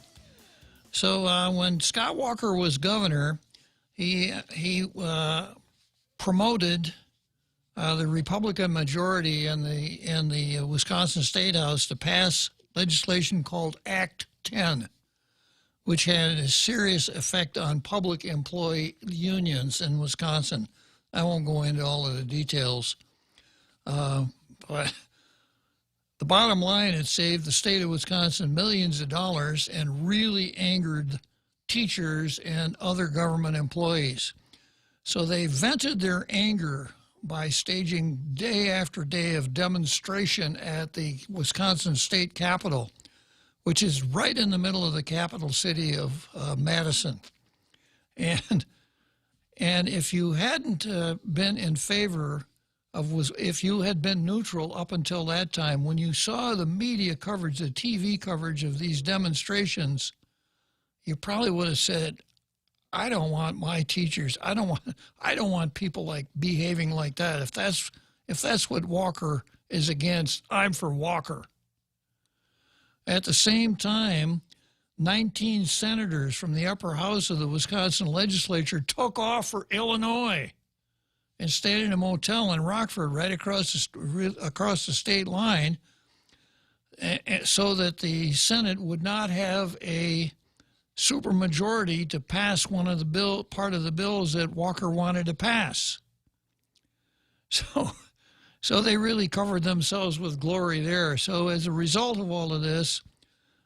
So when Scott Walker was governor, he promoted the Republican majority in the Wisconsin State House to pass legislation called Act 10, which had a serious effect on public employee unions in Wisconsin. I won't go into all of the details, but the bottom line, it saved the state of Wisconsin millions of dollars and really angered teachers and other government employees. So they vented their anger by staging day after day of demonstration at the Wisconsin State Capitol, which is right in the middle of the capital city of Madison. And if you hadn't been in favor if you had been neutral up until that time, when you saw the media coverage, the TV coverage of these demonstrations, you probably would have said, I don't want my teachers, I don't want people like behaving like that. If that's what Walker is against, I'm for Walker. At the same time, 19 senators from the upper house of the Wisconsin legislature took off for Illinois and stayed in a motel in Rockford right across the state line, so that the Senate would not have a supermajority to pass part of the bills that Walker wanted to pass. So they really covered themselves with glory there. So as a result of all of this,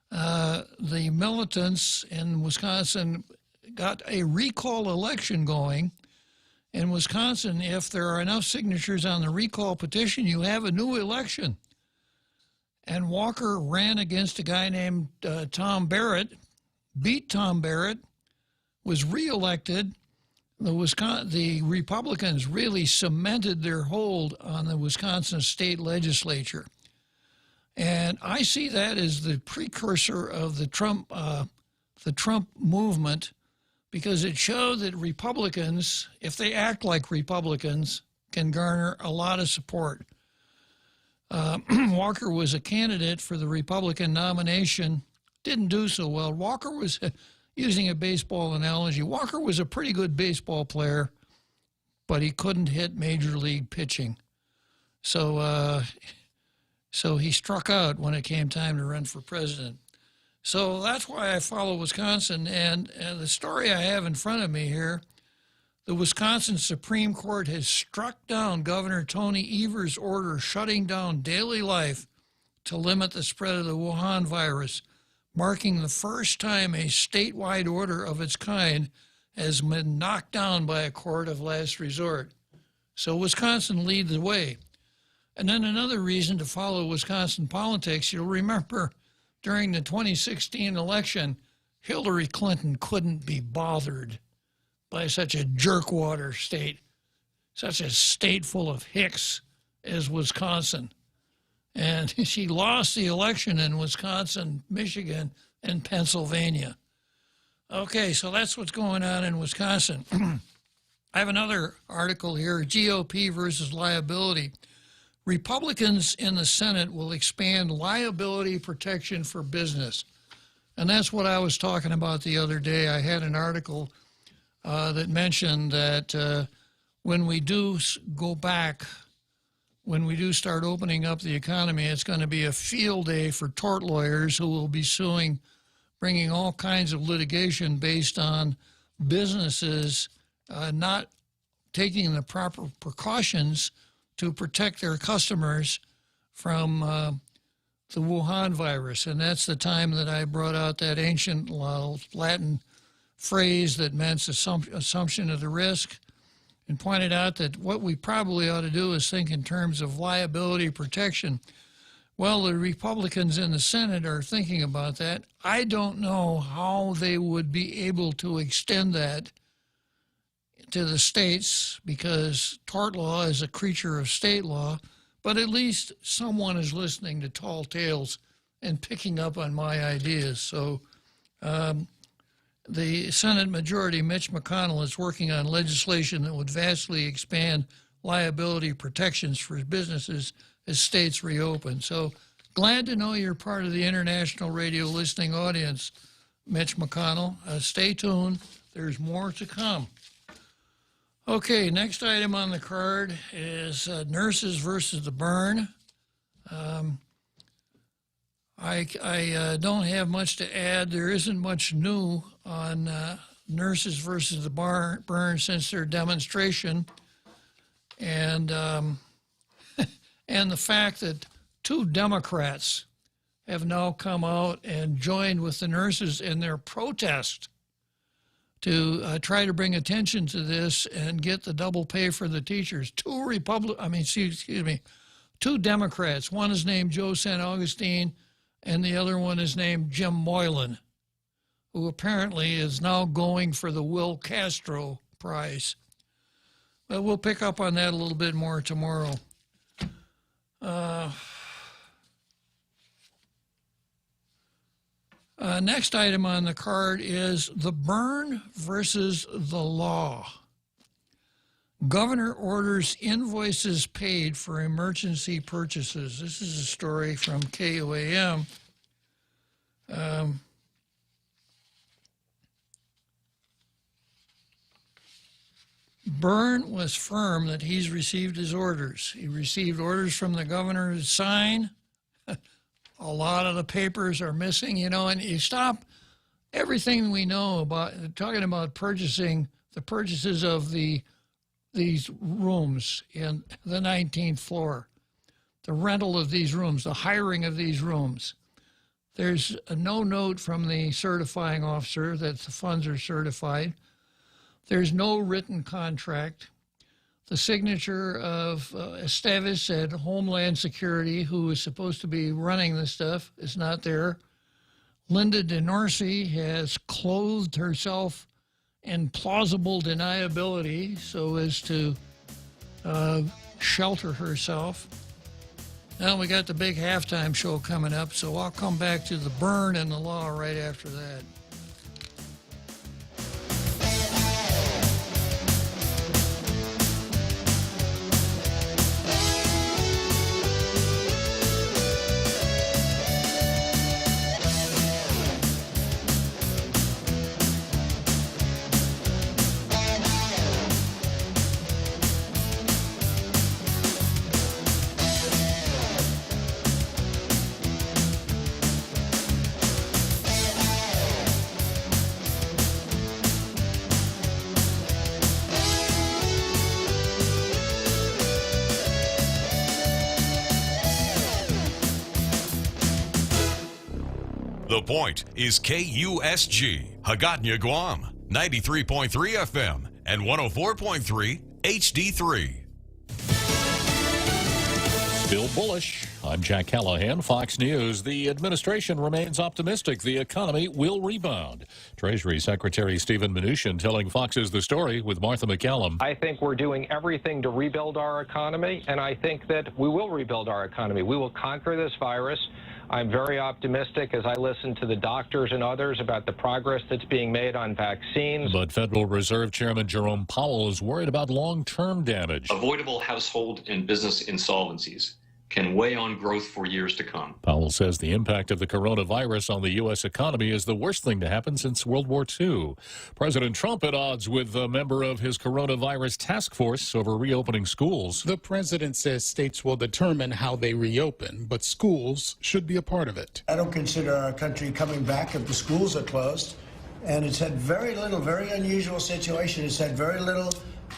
the militants in Wisconsin got a recall election going. In Wisconsin, if there are enough signatures on the recall petition, you have a new election. And Walker ran against a guy named Tom Barrett, beat Tom Barrett, was reelected. The Republicans really cemented their hold on the Wisconsin state legislature. And I see that as the precursor of the Trump movement, because it showed that Republicans, if they act like Republicans, can garner a lot of support. Walker was a candidate for the Republican nomination, didn't do so well. Walker was, using a baseball analogy, Walker was a pretty good baseball player, but he couldn't hit major league pitching. So he struck out when it came time to run for president. So that's why I follow Wisconsin. And the story I have in front of me here, the Wisconsin Supreme Court has struck down Governor Tony Evers' order shutting down daily life to limit the spread of the Wuhan virus, marking the first time a statewide order of its kind has been knocked down by a court of last resort. So Wisconsin leads the way. And then another reason to follow Wisconsin politics, you'll remember during the 2016 election, Hillary Clinton couldn't be bothered by such a jerkwater state, such a state full of hicks as Wisconsin. And she lost the election in Wisconsin, Michigan, and Pennsylvania. Okay, so that's what's going on in Wisconsin. I have another article here, GOP versus liability. Republicans in the Senate will expand liability protection for business. And that's what I was talking about the other day. I had an article that mentioned that when we do go back, when we do start opening up the economy, it's going to be a field day for tort lawyers who will be suing, bringing all kinds of litigation based on businesses not taking the proper precautions to protect their customers from the Wuhan virus. And that's the time that I brought out that ancient Latin phrase that meant assumption of the risk, and pointed out that what we probably ought to do is think in terms of liability protection. Well, the Republicans in the Senate are thinking about that. I don't know how they would be able to extend that to the states, because tort law is a creature of state law, but at least someone is listening to tall tales and picking up on my ideas. So the Senate Majority, Mitch McConnell, is working on legislation that would vastly expand liability protections for businesses as states reopen. So glad to know you're part of the international radio listening audience, Mitch McConnell. Stay tuned. There's more to come. Okay, next item on the card is nurses versus the burn. I don't have much to add. There isn't much new on nurses versus the burn since their demonstration, and and the fact that 2 Democrats have now come out and joined with the nurses in their protest to try to bring attention to this and get the double pay for the teachers. 2 Democrats. One is named Joe St. Augustine, and the other one is named Jim Moylan, who apparently is now going for the Will Castro Prize. But we'll pick up on that a little bit more tomorrow. Next item on the card is the burn versus the law. Governor orders invoices paid for emergency purchases. This is a story from KOAM. Byrne was firm that he's received his orders. He received orders from the governor to sign. A lot of the papers are missing, and you stop everything we know about talking about purchasing, the purchases of these rooms in the 19th floor, the rental of these rooms, the hiring of these rooms. There's no note from the certifying officer that the funds are certified. There's no written contract. The signature of Esteves at Homeland Security, who is supposed to be running this stuff, is not there. Linda DeNorsi has clothed herself in plausible deniability so as to shelter herself. Now we got the big halftime show coming up, so I'll come back to the burn and the law right after that. The Point is KUSG, Hagåtña, Guam, 93.3 FM and 104.3 HD3. Still bullish. I'm Jack Callahan, Fox News. The administration remains optimistic the economy will rebound. Treasury Secretary Steven Mnuchin telling Fox's The Story with Martha McCallum. I think we're doing everything to rebuild our economy, and I think that we will rebuild our economy. We will conquer this virus. I'm very optimistic as I listen to the doctors and others about the progress that's being made on vaccines. But Federal Reserve Chairman Jerome Powell is worried about long-term damage. Avoidable household and business insolvencies can weigh on growth for years to come. Powell says the impact of the coronavirus on the U.S. economy is the worst thing to happen since World War II. President Trump at odds with a member of his coronavirus task force over reopening schools. The president says states will determine how they reopen, but schools should be a part of it. I don't consider our country coming back if the schools are closed. And it's had very little, very unusual situation. It's had very little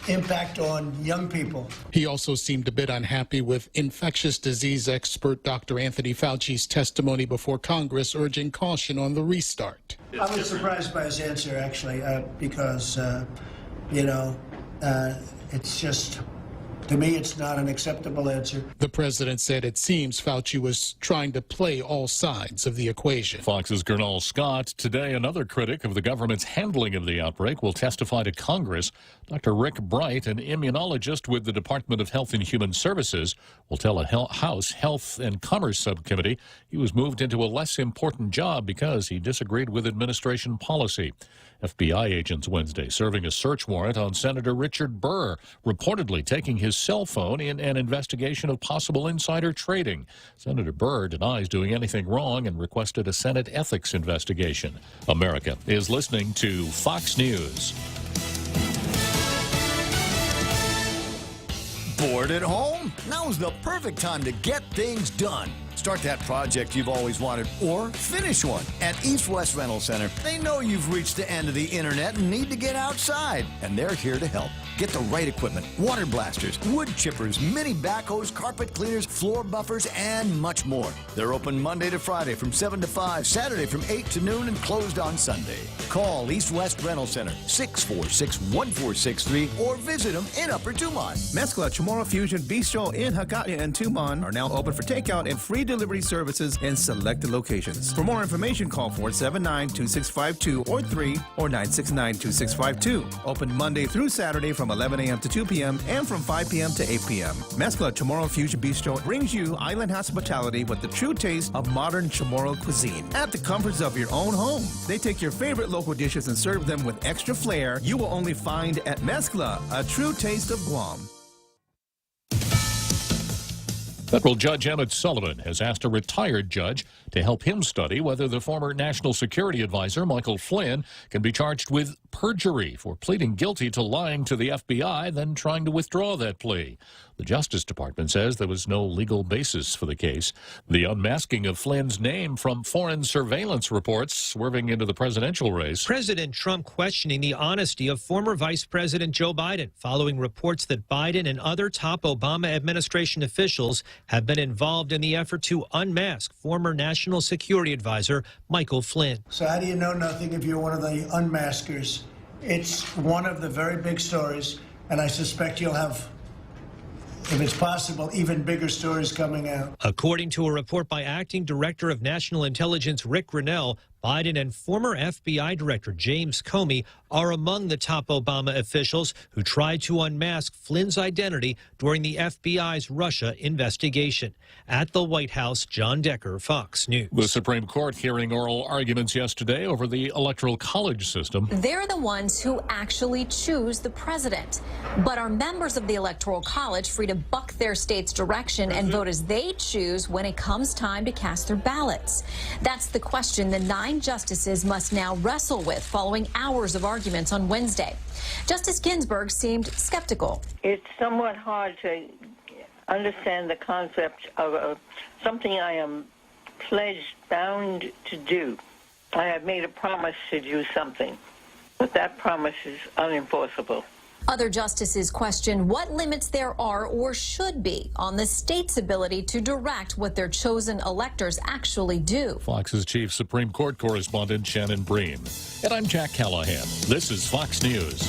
impact on young people. He also seemed a bit unhappy with infectious disease expert Dr. Anthony Fauci's testimony before Congress urging caution on the restart. I was surprised by his answer, actually, because, it's just, to me, it's not an acceptable answer. The president said it seems Fauci was trying to play all sides of the equation. Fox's Gernal Scott. Today, another critic of the government's handling of the outbreak will testify to Congress. Dr. Rick Bright, an immunologist with the Department of Health and Human Services, will tell a House Health and Commerce Subcommittee he was moved into a less important job because he disagreed with administration policy. FBI agents Wednesday serving a search warrant on Senator Richard Burr, reportedly taking his cell phone in an investigation of possible insider trading. Senator Burr denies doing anything wrong and requested a Senate ethics investigation. America is listening to Fox News. Bored at home? Now's the perfect time to get things done. Start that project you've always wanted or finish one. At East West Rental Center, they know you've reached the end of the internet and need to get outside, and they're here to help. Get the right equipment: water blasters, wood chippers, mini backhoes, carpet cleaners, floor buffers, and much more. They're open Monday to Friday from 7 to 5, Saturday from 8 to noon, and closed on Sunday. Call East West Rental Center, 646-1463, or visit them in Upper Tumon. Mescla Chamorro Fusion Bistro in Hagåtña and Tumon are now open for takeout and free delivery services in selected locations. For more information, call 479-2652 or 3 or 969-2652. Open Monday through Saturday from 11 a.m. to 2 p.m. and from 5 p.m. to 8 p.m. Mescla Chamorro Fusion Bistro brings you island hospitality with the true taste of modern Chamorro cuisine at the comforts of your own home. They take your favorite local dishes and serve them with extra flair you will only find at Mescla, a true taste of Guam. Federal Judge Emmett Sullivan has asked a retired judge to help him study whether the former National Security Advisor, Michael Flynn, can be charged with perjury for pleading guilty to lying to the FBI, then trying to withdraw that plea. The Justice Department says there was no legal basis for the case. The unmasking of Flynn's name from foreign surveillance reports swerving into the presidential race. President Trump questioning the honesty of former Vice President Joe Biden following reports that Biden and other top Obama administration officials have been involved in the effort to unmask former National Security Advisor Michael Flynn. So how do you know nothing if you're one of the unmaskers? It's one of the very big stories, and I suspect you'll have, if it's possible, even bigger stories coming out. According to a report by Acting Director of National Intelligence Rick Grinnell, Biden and former FBI Director James Comey are among the top Obama officials who tried to unmask Flynn's identity during the FBI's Russia investigation. At the White House, John Decker, Fox News. The Supreme Court hearing oral arguments yesterday over the Electoral College system. They're the ones who actually choose the president. But are members of the Electoral College free to buck their state's direction and vote as they choose when it comes time to cast their ballots? That's the question the 9 justices must now wrestle with following hours of arguments on Wednesday. Justice Ginsburg seemed skeptical. It's somewhat hard to understand the concept of something I am pledged, bound to do. I have made a promise to do something, but that promise is unenforceable. Other justices question what limits there are or should be on the state's ability to direct what their chosen electors actually do. Fox's chief Supreme Court correspondent Shannon Breen. And I'm Jack Callahan. This is Fox News.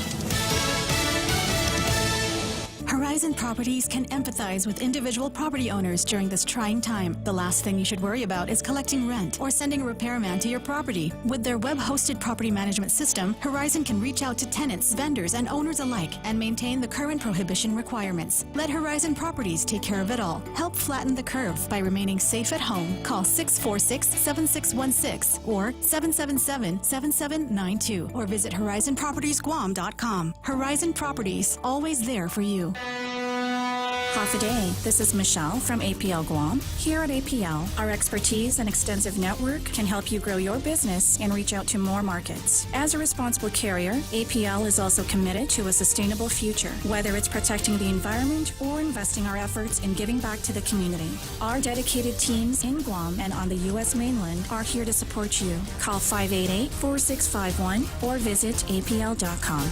Horizon Properties can empathize with individual property owners during this trying time. The last thing you should worry about is collecting rent or sending a repairman to your property. With their web-hosted property management system, Horizon can reach out to tenants, vendors, and owners alike and maintain the current prohibition requirements. Let Horizon Properties take care of it all. Help flatten the curve by remaining safe at home. Call 646-7616 or 777-7792 or visit HorizonPropertiesGuam.com. Horizon Properties, always there for you. Half a day. This is Michelle from APL Guam. Here at APL, our expertise and extensive network can help you grow your business and reach out to more markets. As a responsible carrier, APL is also committed to a sustainable future, whether it's protecting the environment or investing our efforts in giving back to the community. Our dedicated teams in Guam and on the U.S. mainland are here to support you. Call 588-4651 or visit apl.com.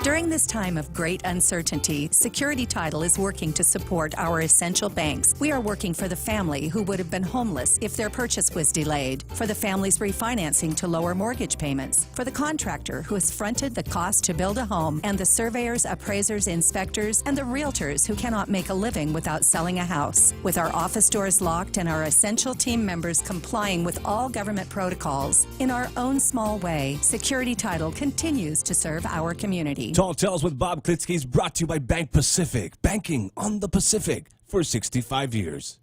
During this time of great uncertainty, Security Title is working to support our essential banks. We are working for the family who would have been homeless if their purchase was delayed, for the families refinancing to lower mortgage payments, for the contractor who has fronted the cost to build a home, and the surveyors, appraisers, inspectors, and the realtors who cannot make a living without selling a house. With our office doors locked and our essential team members complying with all government protocols, in our own small way, Security Title continues to serve our community. Tall Tales with Bob Klitzkie is brought to you by Bank Pacific, banking on the Pacific for 65 years.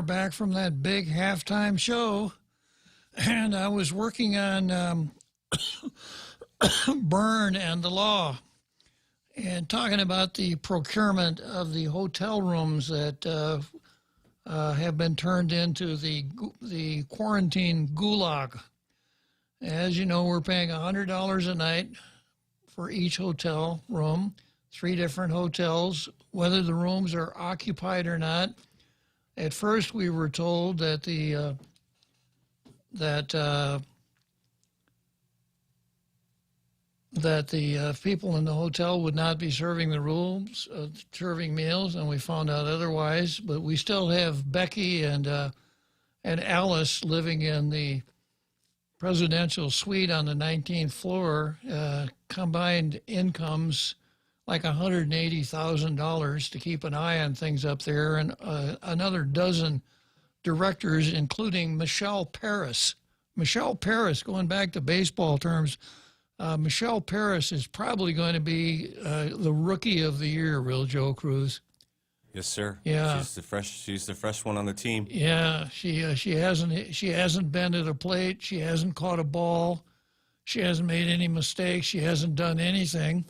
Back from that big halftime show, and I was working on Byrne and the law and talking about the procurement of the hotel rooms that have been turned into the quarantine gulag. As you know, we're paying $100 a night for each hotel room, 3 different hotels, whether the rooms are occupied or not. At first, we were told that the people in the hotel would not be serving the rooms, serving meals, and we found out otherwise. But we still have Becky and Alice living in the presidential suite on the 19th floor, combined incomes like $180,000 to keep an eye on things up there, and another dozen directors, including Michelle Paris. Michelle Paris, going back to baseball terms, Michelle Paris is probably going to be the rookie of the year, Real Joe Cruz. Yes, sir. Yeah, she's the fresh one on the team. Yeah, she hasn't been to the plate. She hasn't caught a ball. She hasn't made any mistakes. She hasn't done anything.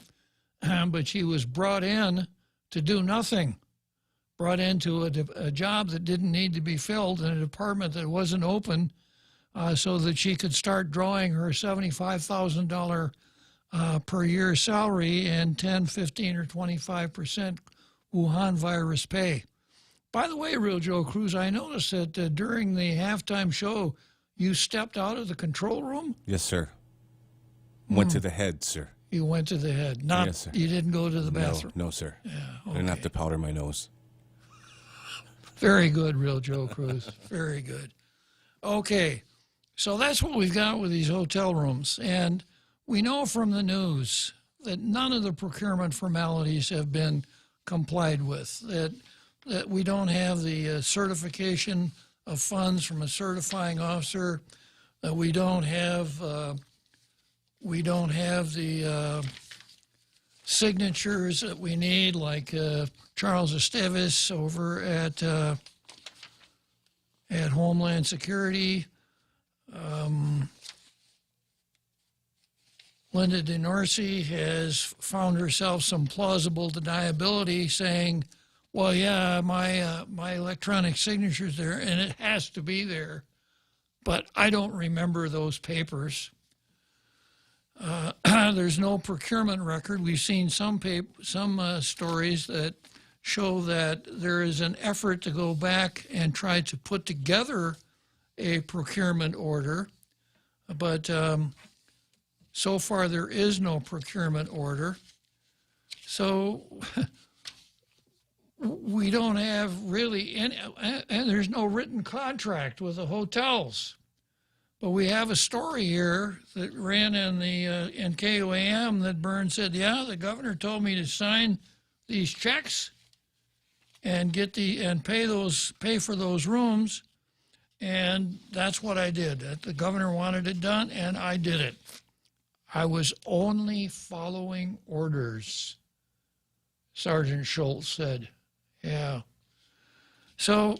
But she was brought in to do nothing, brought into a job that didn't need to be filled in a department that wasn't open, so that she could start drawing her $75,000 per year salary and 10, 15, or 25% Wuhan virus pay. By the way, Real Joe Cruz, I noticed that during the halftime show, you stepped out of the control room? Yes, sir. Went to the head, sir. You went to the head. Not, yes, sir. You didn't go to the bathroom? No, sir. Yeah, okay. I didn't have to powder my nose. Very good, Real Joe Cruz. Very good. Okay, so that's what we've got with these hotel rooms. And we know from the news that none of the procurement formalities have been complied with, that we don't have the certification of funds from a certifying officer, that we don't have We don't have the signatures that we need, like Charles Esteves over at Homeland Security. Linda DeNorsi has found herself some plausible deniability, saying, well, yeah, my electronic signature's there, and it has to be there, but I don't remember those papers. There's no procurement record. We've seen some stories that show that there is an effort to go back and try to put together a procurement order, but so far there is no procurement order. So we don't have really any, and there's no written contract with the hotels. But we have a story here that ran in KOAM that Burns said, yeah, the governor told me to sign these checks and pay for those rooms, and that's what I did. The governor wanted it done, and I did it. I was only following orders, Sergeant Schultz said. Yeah. So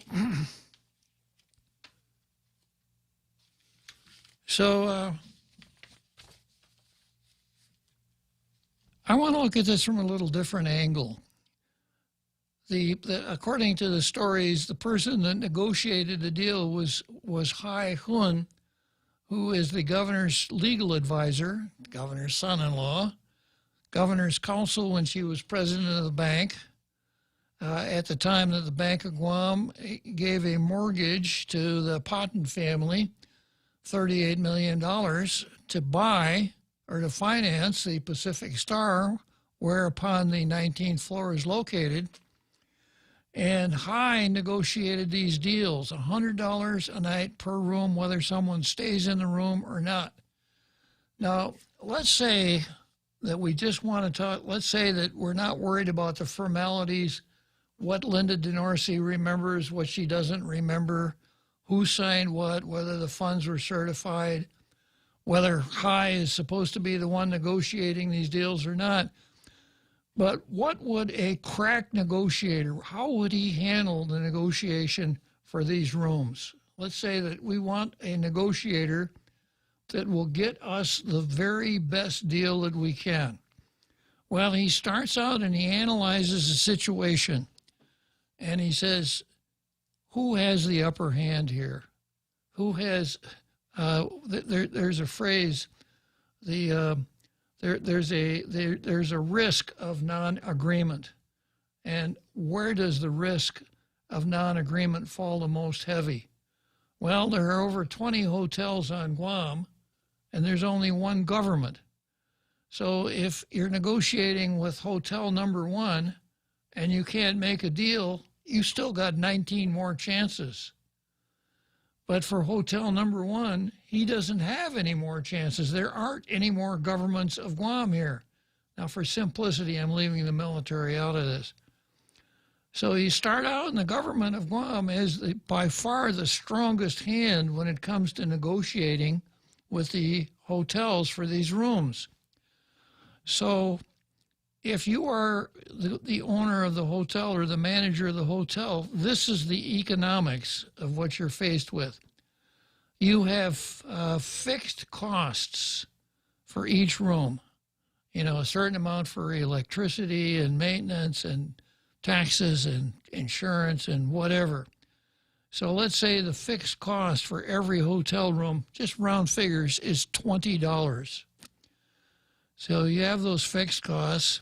I want to look at this from a little different angle. According to the stories, the person that negotiated the deal was Hai Hun, who is the governor's legal advisor, governor's son-in-law, governor's counsel when she was president of the bank. At the time that the Bank of Guam gave a mortgage to the Patton family, $38 million, to buy or to finance the Pacific Star, whereupon the 19th floor is located. And High negotiated these deals, $100 a night per room, whether someone stays in the room or not. Now, let's say that we just want to talk, let's say that we're not worried about the formalities, what Linda DeNorsi remembers, what she doesn't remember, who signed what, whether the funds were certified, whether High is supposed to be the one negotiating these deals or not. But what would a crack negotiator, how would he handle the negotiation for these rooms? Let's say that we want a negotiator that will get us the very best deal that we can. Well, he starts out and he analyzes the situation, and he says, who has the upper hand here? Who has, there's a phrase, there's a risk of non-agreement. And where does the risk of non-agreement fall the most heavy? Well, there are over 20 hotels on Guam, and there's only one government. So if you're negotiating with hotel number one and you can't make a deal, you still got 19 more chances. But for hotel number one, he doesn't have any more chances. There aren't any more governments of Guam here. Now, for simplicity, I'm leaving the military out of this. So you start out, and the government of Guam is by far the strongest hand when it comes to negotiating with the hotels for these rooms. So if you are the owner of the hotel or the manager of the hotel, this is the economics of what you're faced with. You have fixed costs for each room, you know, a certain amount for electricity and maintenance and taxes and insurance and whatever. So let's say the fixed cost for every hotel room, just round figures, is $20. So you have those fixed costs.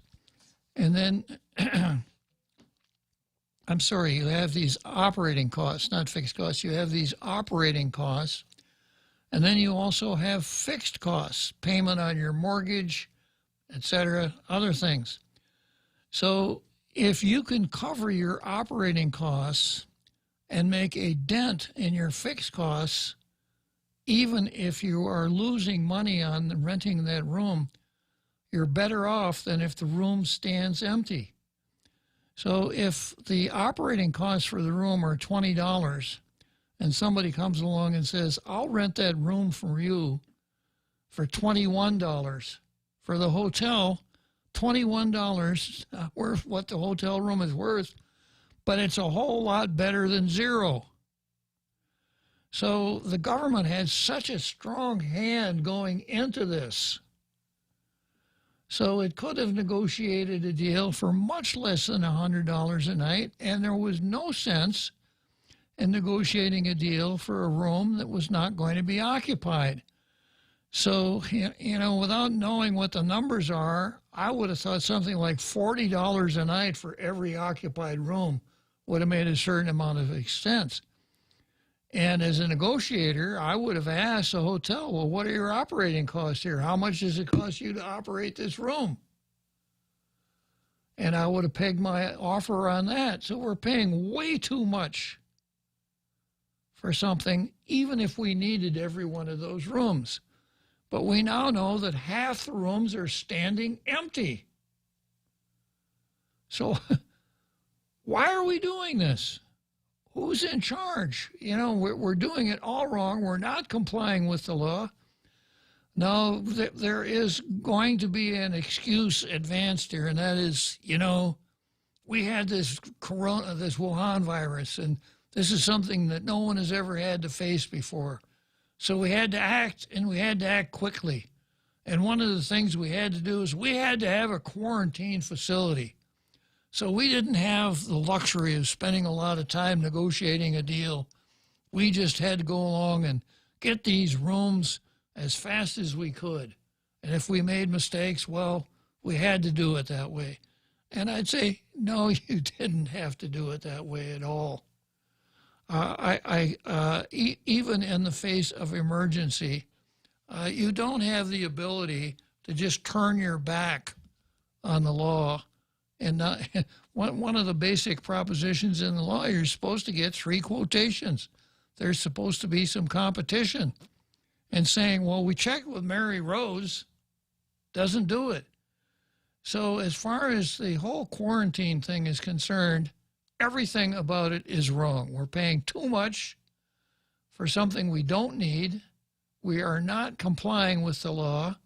And then, I'm sorry, you have these operating costs, not fixed costs. You have these operating costs. And then you also have fixed costs, payment on your mortgage, etc., other things. So if you can cover your operating costs and make a dent in your fixed costs, even if you are losing money on renting that room, you're better off than if the room stands empty. So if the operating costs for the room are $20 and somebody comes along and says, I'll rent that room for you for $21. For the hotel, $21 worth what the hotel room is worth, but it's a whole lot better than zero. So the government had such a strong hand going into this. So it could have negotiated a deal for much less than $100 a night, and there was no sense in negotiating a deal for a room that was not going to be occupied. So, you know, without knowing what the numbers are, I would have thought something like $40 a night for every occupied room would have made a certain amount of sense. And as a negotiator, I would have asked the hotel, well, what are your operating costs here? How much does it cost you to operate this room? And I would have pegged my offer on that. So we're paying way too much for something, even if we needed every one of those rooms. But we now know that half the rooms are standing empty. So why are we doing this? Who's in charge? You know, we're doing it all wrong. We're not complying with the law. No, there is going to be an excuse advanced here, and that is, you know, we had this Wuhan virus, and this is something that no one has ever had to face before. So we had to act, and we had to act quickly. And one of the things we had to do is we had to have a quarantine facility. So we didn't have the luxury of spending a lot of time negotiating a deal. We just had to go along and get these rooms as fast as we could. And if we made mistakes, well, we had to do it that way. And I'd say, no, you didn't have to do it that way at all. Even in the face of emergency, you don't have the ability to just turn your back on the law. And not, one of the basic propositions in the law, you're supposed to get 3 quotations. There's supposed to be some competition. And saying, well, we checked with Mary Rose, doesn't do it. So as far as the whole quarantine thing is concerned, everything about it is wrong. We're paying too much for something we don't need. We are not complying with the law.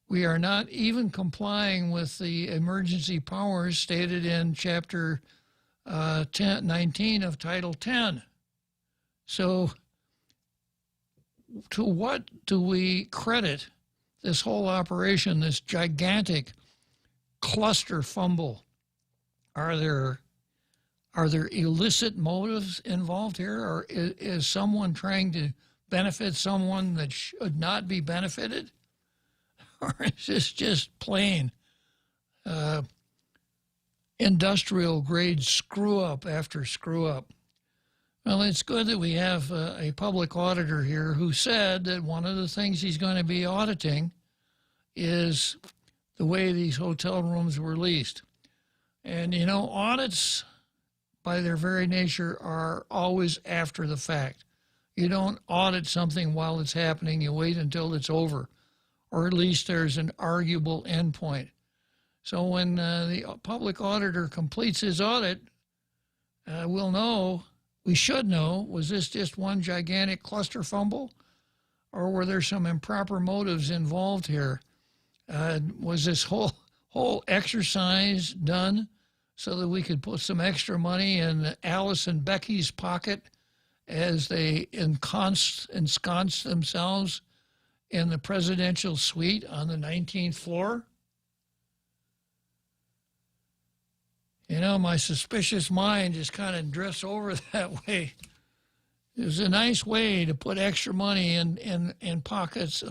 We are not even complying with the emergency powers stated in Chapter 19 of Title 10. So to what do we credit this whole operation, this gigantic cluster fumble? Are there illicit motives involved here, or is someone trying to benefit someone that should not be benefited? Or is this just plain industrial grade screw up after screw up? Well, it's good that we have a public auditor here who said that one of the things he's going to be auditing is the way these hotel rooms were leased. And, you know, audits by their very nature are always after the fact. You don't audit something while it's happening. You wait until it's over, or at least there's an arguable endpoint. So when the public auditor completes his audit, we'll know, we should know, was this just one gigantic cluster fumble, or were there some improper motives involved here? Was this whole exercise done so that we could put some extra money in Alice and Becky's pocket as they ensconce themselves in the presidential suite on the 19th floor? You know, my suspicious mind just kind of drifts over that way. It was a nice way to put extra money in pockets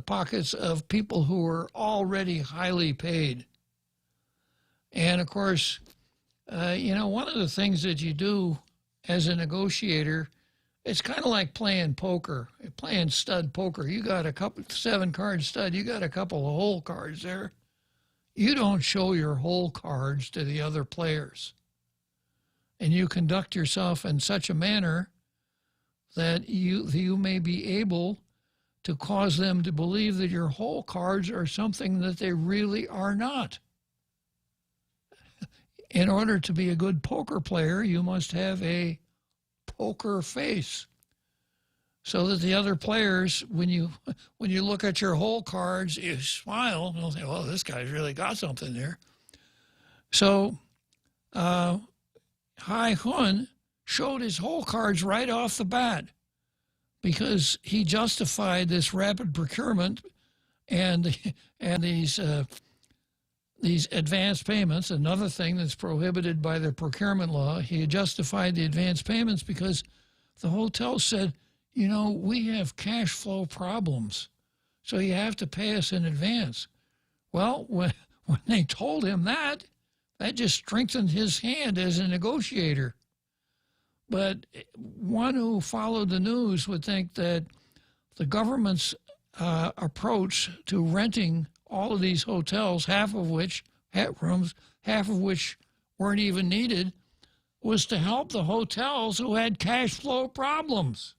of people who were already highly paid. And of course, you know, one of the things that you do as a negotiator, it's kind of like playing poker, playing stud poker. You got a couple 7-card stud, you got a couple of hole cards there. You don't show your hole cards to the other players. And you conduct yourself in such a manner that you may be able to cause them to believe that your hole cards are something that they really are not. In order to be a good poker player, you must have a poker face. so that the other players, when you look at your hole cards, you smile and you'll say, well, this guy's really got something there. So Hai Hun showed his hole cards right off the bat because he justified this rapid procurement and these advance payments, another thing that's prohibited by the procurement law. He justified the advance payments because the hotel said, you know, we have cash flow problems, so you have to pay us in advance. Well, when they told him that just strengthened his hand as a negotiator. But one who followed the news would think that the government's approach to renting all of these hotels, half of which weren't even needed, was to help the hotels who had cash flow problems.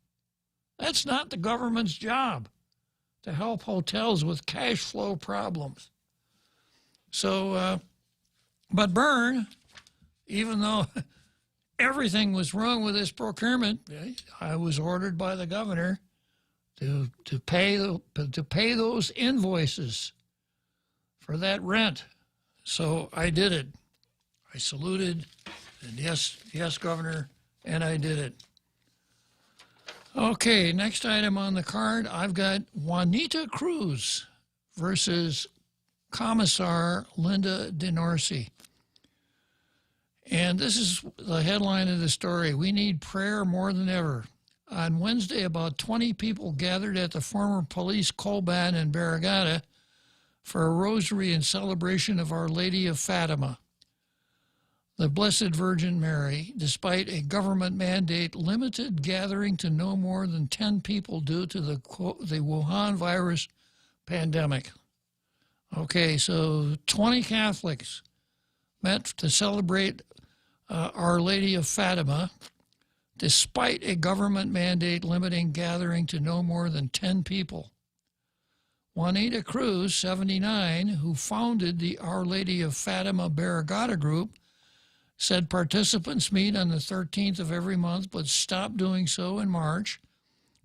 That's not the government's job, to help hotels with cash flow problems. So, but Byrne, even though everything was wrong with this procurement, I was ordered by the governor to pay those invoices for that rent. So I did it. I saluted, and yes, Governor, and I did it. Okay, next item on the card, I've got Juanita Cruz versus Commissar Linda DeNorsi. And this is the headline of the story. We need prayer more than ever. On Wednesday, about 20 people gathered at the former police Colban in Barragata for a rosary in celebration of Our Lady of Fatima, the Blessed Virgin Mary, despite a government mandate, limited gathering to no more than 10 people due to the Wuhan virus pandemic. Okay, so 20 Catholics met to celebrate Our Lady of Fatima, despite a government mandate limiting gathering to no more than 10 people. Juanita Cruz, 79, who founded the Our Lady of Fatima Barragata group, said participants meet on the 13th of every month, but stop doing so in March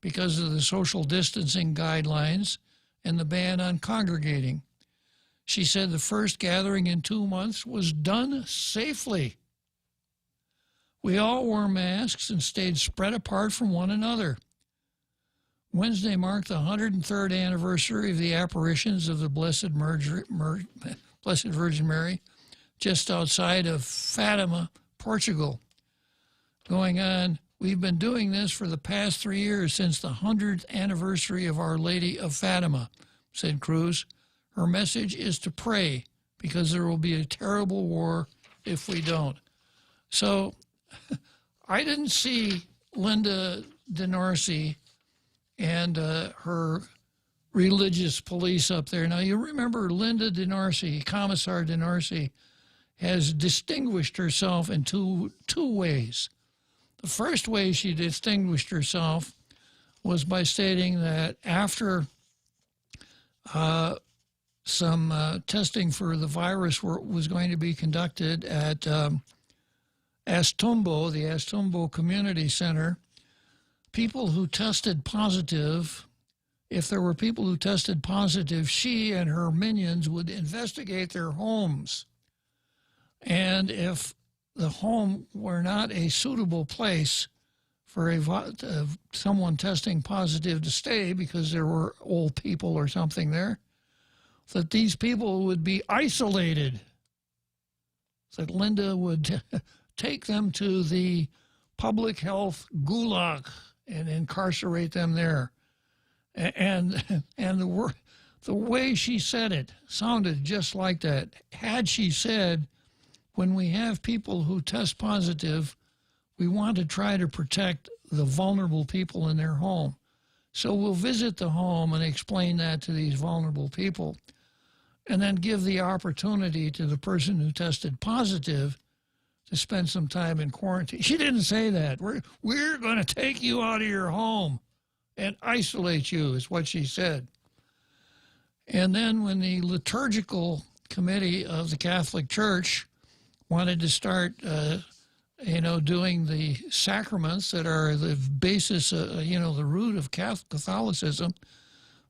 because of the social distancing guidelines and the ban on congregating. She said the first gathering in 2 months was done safely. We all wore masks and stayed spread apart from one another. Wednesday marked the 103rd anniversary of the apparitions of the Blessed Virgin Mary just outside of Fatima, Portugal. Going on, we've been doing this for the past 3 years since the 100th anniversary of Our Lady of Fatima, said Cruz. Her message is to pray because there will be a terrible war if we don't. So I didn't see Linda DeNorsi and her religious police up there. Now, you remember Linda DeNorsi, Commissar DeNorsi, has distinguished herself in two ways. The first way she distinguished herself was by stating that after some testing for the virus was going to be conducted at Astumbo, the Astumbo Community Center, people who tested positive, if there were people who tested positive, she and her minions would investigate their homes. And if the home were not a suitable place for someone testing positive to stay because there were old people or something there, that these people would be isolated. That Linda would take them to the public health gulag and incarcerate them there. And the way she said it sounded just like that. Had she said, when we have people who test positive, we want to try to protect the vulnerable people in their home. So we'll visit the home and explain that to these vulnerable people, and then give the opportunity to the person who tested positive to spend some time in quarantine. She didn't say that. We're going to take you out of your home and isolate you, is what she said. And then when the liturgical committee of the Catholic Church wanted to start doing the sacraments that are the basis, the root of Catholicism,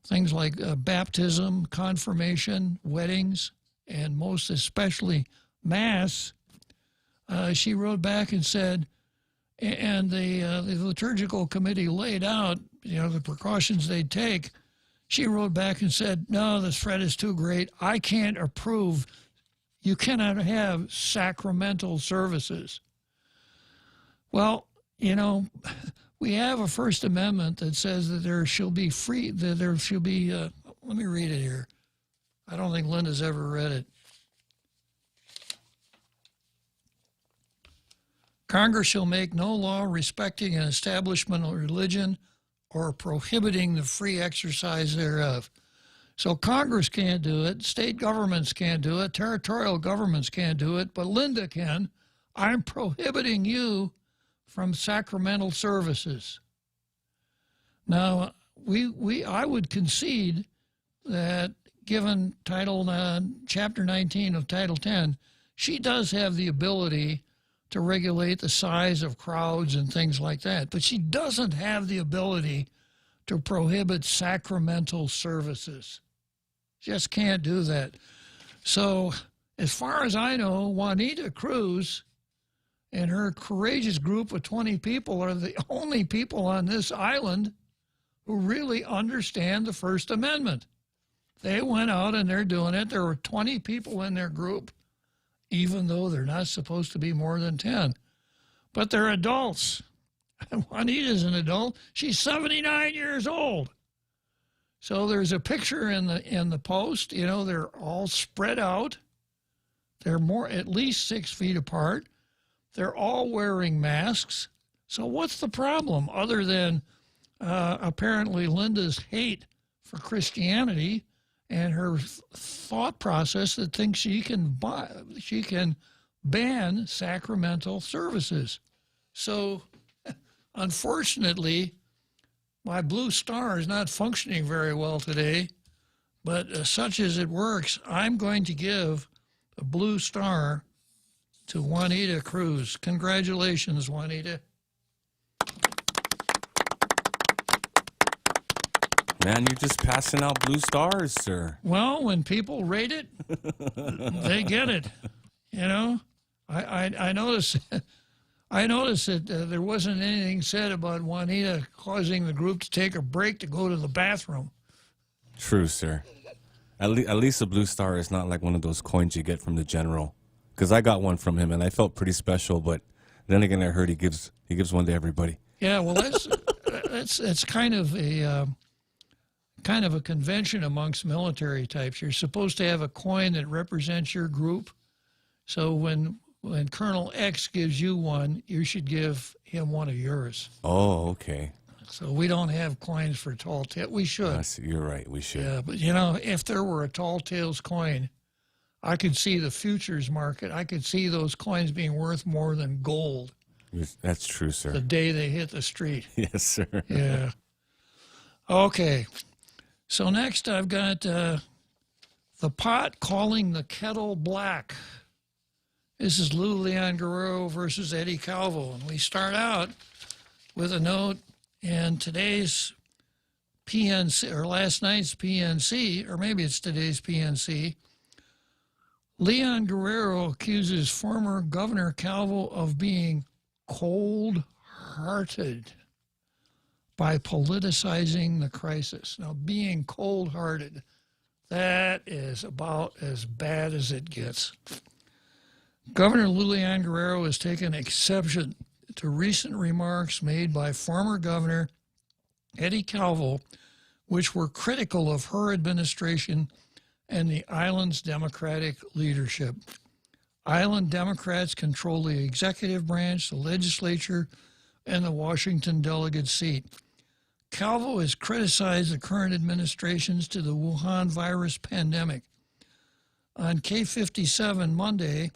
things like baptism, confirmation, weddings, and most especially Mass, she wrote back and said, and the liturgical committee laid out, the precautions they'd take. She wrote back and said, no, this threat is too great. I can't approve. You cannot have sacramental services. Well, we have a First Amendment that says that let me read it here. I don't think Linda's ever read it. Congress shall make no law respecting an establishment of religion or prohibiting the free exercise thereof. So Congress can't do it, state governments can't do it, territorial governments can't do it, but Linda can. I'm prohibiting you from sacramental services. Now, I would concede that given Chapter 19 of Title 10, she does have the ability to regulate the size of crowds and things like that, but she doesn't have the ability to prohibit sacramental services. Just can't do that. So, as far as I know, Juanita Cruz and her courageous group of 20 people are the only people on this island who really understand the First Amendment. They went out and they're doing it. There were 20 people in their group, even though they're not supposed to be more than 10. But they're adults. Juanita's an adult. She's 79 years old. So there's a picture in the post. They're all spread out. They're at least 6 feet apart. They're all wearing masks. So what's the problem other than apparently Linda's hate for Christianity and her thought process that thinks she can ban sacramental services? So unfortunately, my blue star is not functioning very well today, but such as it works, I'm going to give a blue star to Juanita Cruz. Congratulations, Juanita. Man, you're just passing out blue stars, sir. Well, when people rate it, they get it. I noticed that there wasn't anything said about Juanita causing the group to take a break to go to the bathroom. True, sir. At least a blue star is not like one of those coins you get from the general. Because I got one from him, and I felt pretty special. But then again, I heard he gives one to everybody. Yeah, well, that's kind of a convention amongst military types. You're supposed to have a coin that represents your group. So when Colonel X gives you one, you should give him one of yours. Oh, okay. So we don't have coins for tall tales. We should. You're right. We should. Yeah, but if there were a tall tales coin, I could see the futures market. I could see those coins being worth more than gold. That's true, sir. The day they hit the street. Yes, sir. Yeah. Okay. So next I've got the pot calling the kettle black. This is Lou Leon Guerrero versus Eddie Calvo. And we start out with a note in today's PNC, or last night's PNC, or maybe it's today's PNC. Leon Guerrero accuses former Governor Calvo of being cold-hearted by politicizing the crisis. Now, being cold-hearted, that is about as bad as it gets. Governor Leon Guerrero has taken exception to recent remarks made by former Governor Eddie Calvo, which were critical of her administration and the island's Democratic leadership. Island Democrats control the executive branch, the legislature, and the Washington delegate seat. Calvo has criticized the current administrations to the Wuhan virus pandemic. On K57 Monday,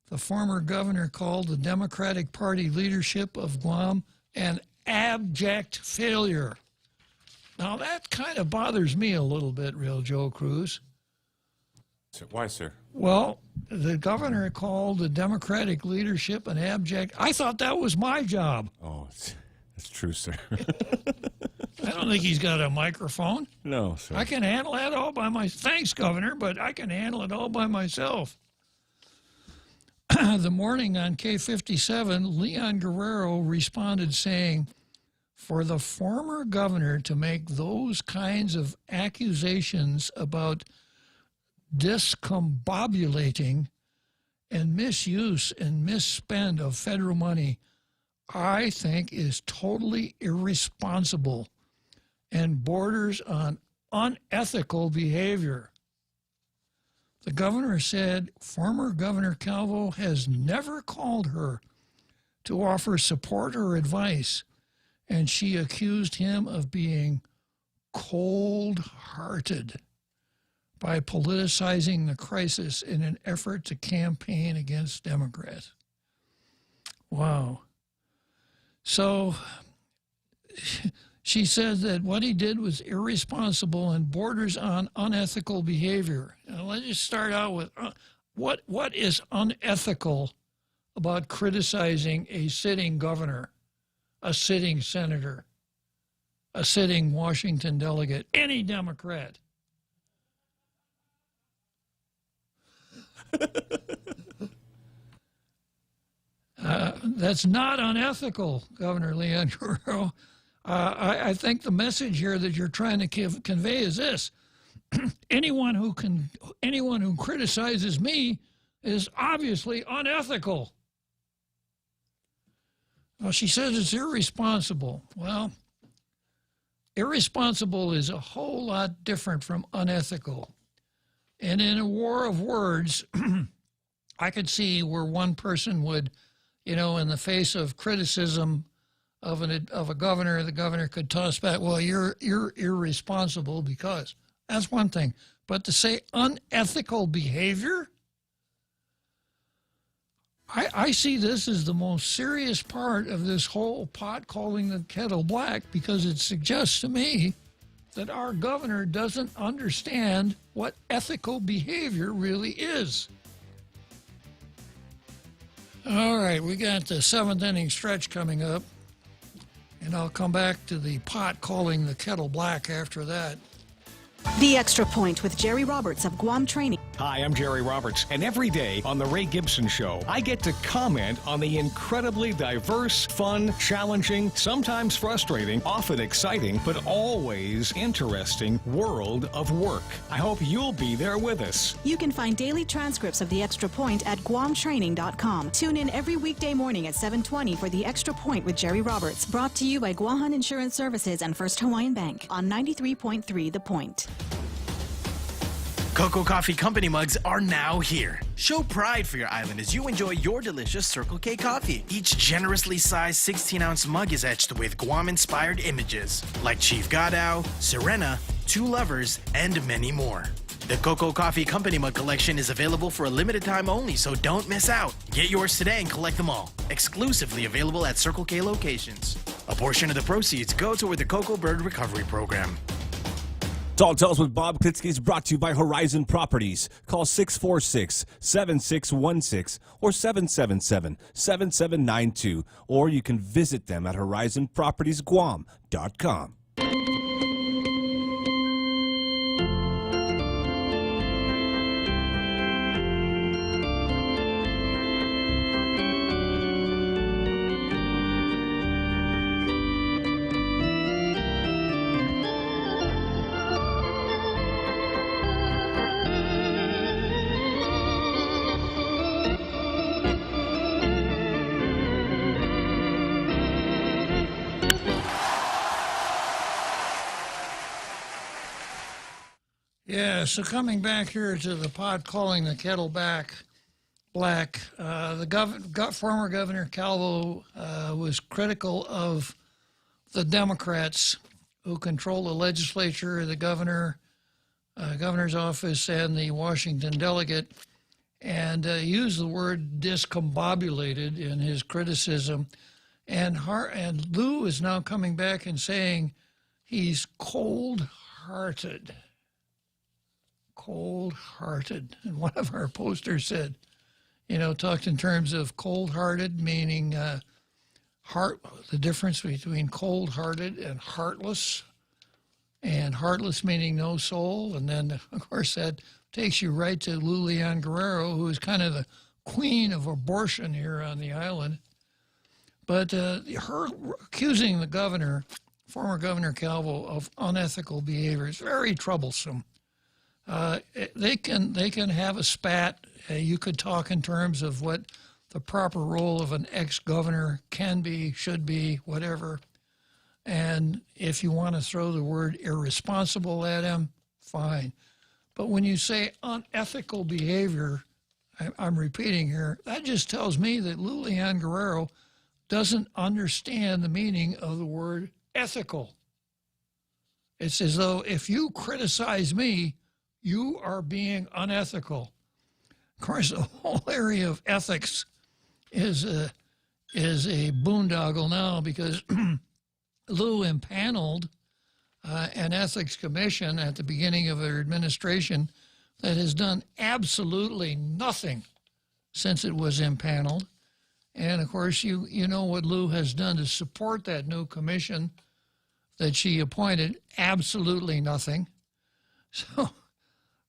the former governor called the Democratic Party leadership of Guam an abject failure. Now, that kind of bothers me a little bit, Real Joe Cruz. Why, sir? Well, the governor called the Democratic leadership an abject. I thought that was my job. Oh, that's true, sir. I don't think he's got a microphone. No, sir. I can handle that all by myself. Thanks, Governor, but I can handle it all by myself. The morning on K57, Leon Guerrero responded saying, for the former governor to make those kinds of accusations about discombobulating and misuse and misspend of federal money, I think is totally irresponsible and borders on unethical behavior. The governor said former Governor Calvo has never called her to offer support or advice, and she accused him of being cold-hearted by politicizing the crisis in an effort to campaign against Democrats. Wow. So she said that what he did was irresponsible and borders on unethical behavior. Now, let's just start out with what is unethical about criticizing a sitting governor, a sitting senator, a sitting Washington delegate, any Democrat? That's not unethical, Governor Leon Guerrero. I think the message here that you're trying to convey is this: anyone who criticizes me is obviously unethical. Well, she says it's irresponsible. Well, irresponsible is a whole lot different from unethical. And in a war of words, I could see where one person would, in the face of criticism of a governor, the governor could toss back, well, you're irresponsible because. That's one thing. But to say unethical behavior, I see this as the most serious part of this whole pot calling the kettle black, because it suggests to me that our governor doesn't understand what ethical behavior really is. All right, we got the seventh inning stretch coming up, and I'll come back to the pot calling the kettle black after that. The Extra Point with Jerry Roberts of Guam Training. Hi, I'm Jerry Roberts, and every day on The Ray Gibson Show, I get to comment on the incredibly diverse, fun, challenging, sometimes frustrating, often exciting, but always interesting world of work. I hope you'll be there with us. You can find daily transcripts of The Extra Point at guamtraining.com. Tune in every weekday morning at 7:20 for The Extra Point with Jerry Roberts, brought to you by Guahan Insurance Services and First Hawaiian Bank on 93.3 The Point. Cocoa Coffee Company mugs are now here. Show pride for your island as you enjoy your delicious Circle K coffee. Each generously sized 16-ounce mug is etched with Guam-inspired images like Chief Gadao, Serena, Two Lovers, and many more. The Cocoa Coffee Company mug collection is available for a limited time only, so don't miss out. Get yours today and collect them all. Exclusively available at Circle K locations. A portion of the proceeds go toward the Cocoa Bird Recovery Program. Tall Tales with Bob Klitzkie is brought to you by Horizon Properties. Call 646-7616 or 777-7792, or you can visit them at horizonpropertiesguam.com. Yeah, so coming back here to the pot calling the kettle black, the former Governor Calvo was critical of the Democrats who control the legislature, the governor's office, and the Washington delegate, and used the word discombobulated in his criticism. And Lou is now coming back and saying he's cold-hearted. Cold-hearted. And one of our posters said, talked in terms of cold-hearted, meaning heart, the difference between cold-hearted and heartless meaning no soul. And then, of course, that takes you right to Lilian Guerrero, who is kind of the queen of abortion here on the island. But her accusing the governor, former Governor Calvo, of unethical behavior is very troublesome. They can have a spat. You could talk in terms of what the proper role of an ex-governor can be, should be, whatever. And if you want to throw the word irresponsible at him, fine. But when you say unethical behavior, I'm repeating here, that just tells me that Lilian Guerrero doesn't understand the meaning of the word ethical. It's as though if you criticize me, you are being unethical. Of course, the whole area of ethics is a boondoggle now because Lou impaneled an ethics commission at the beginning of her administration that has done absolutely nothing since it was impaneled. And, of course, you know what Lou has done to support that new commission that she appointed, absolutely nothing. So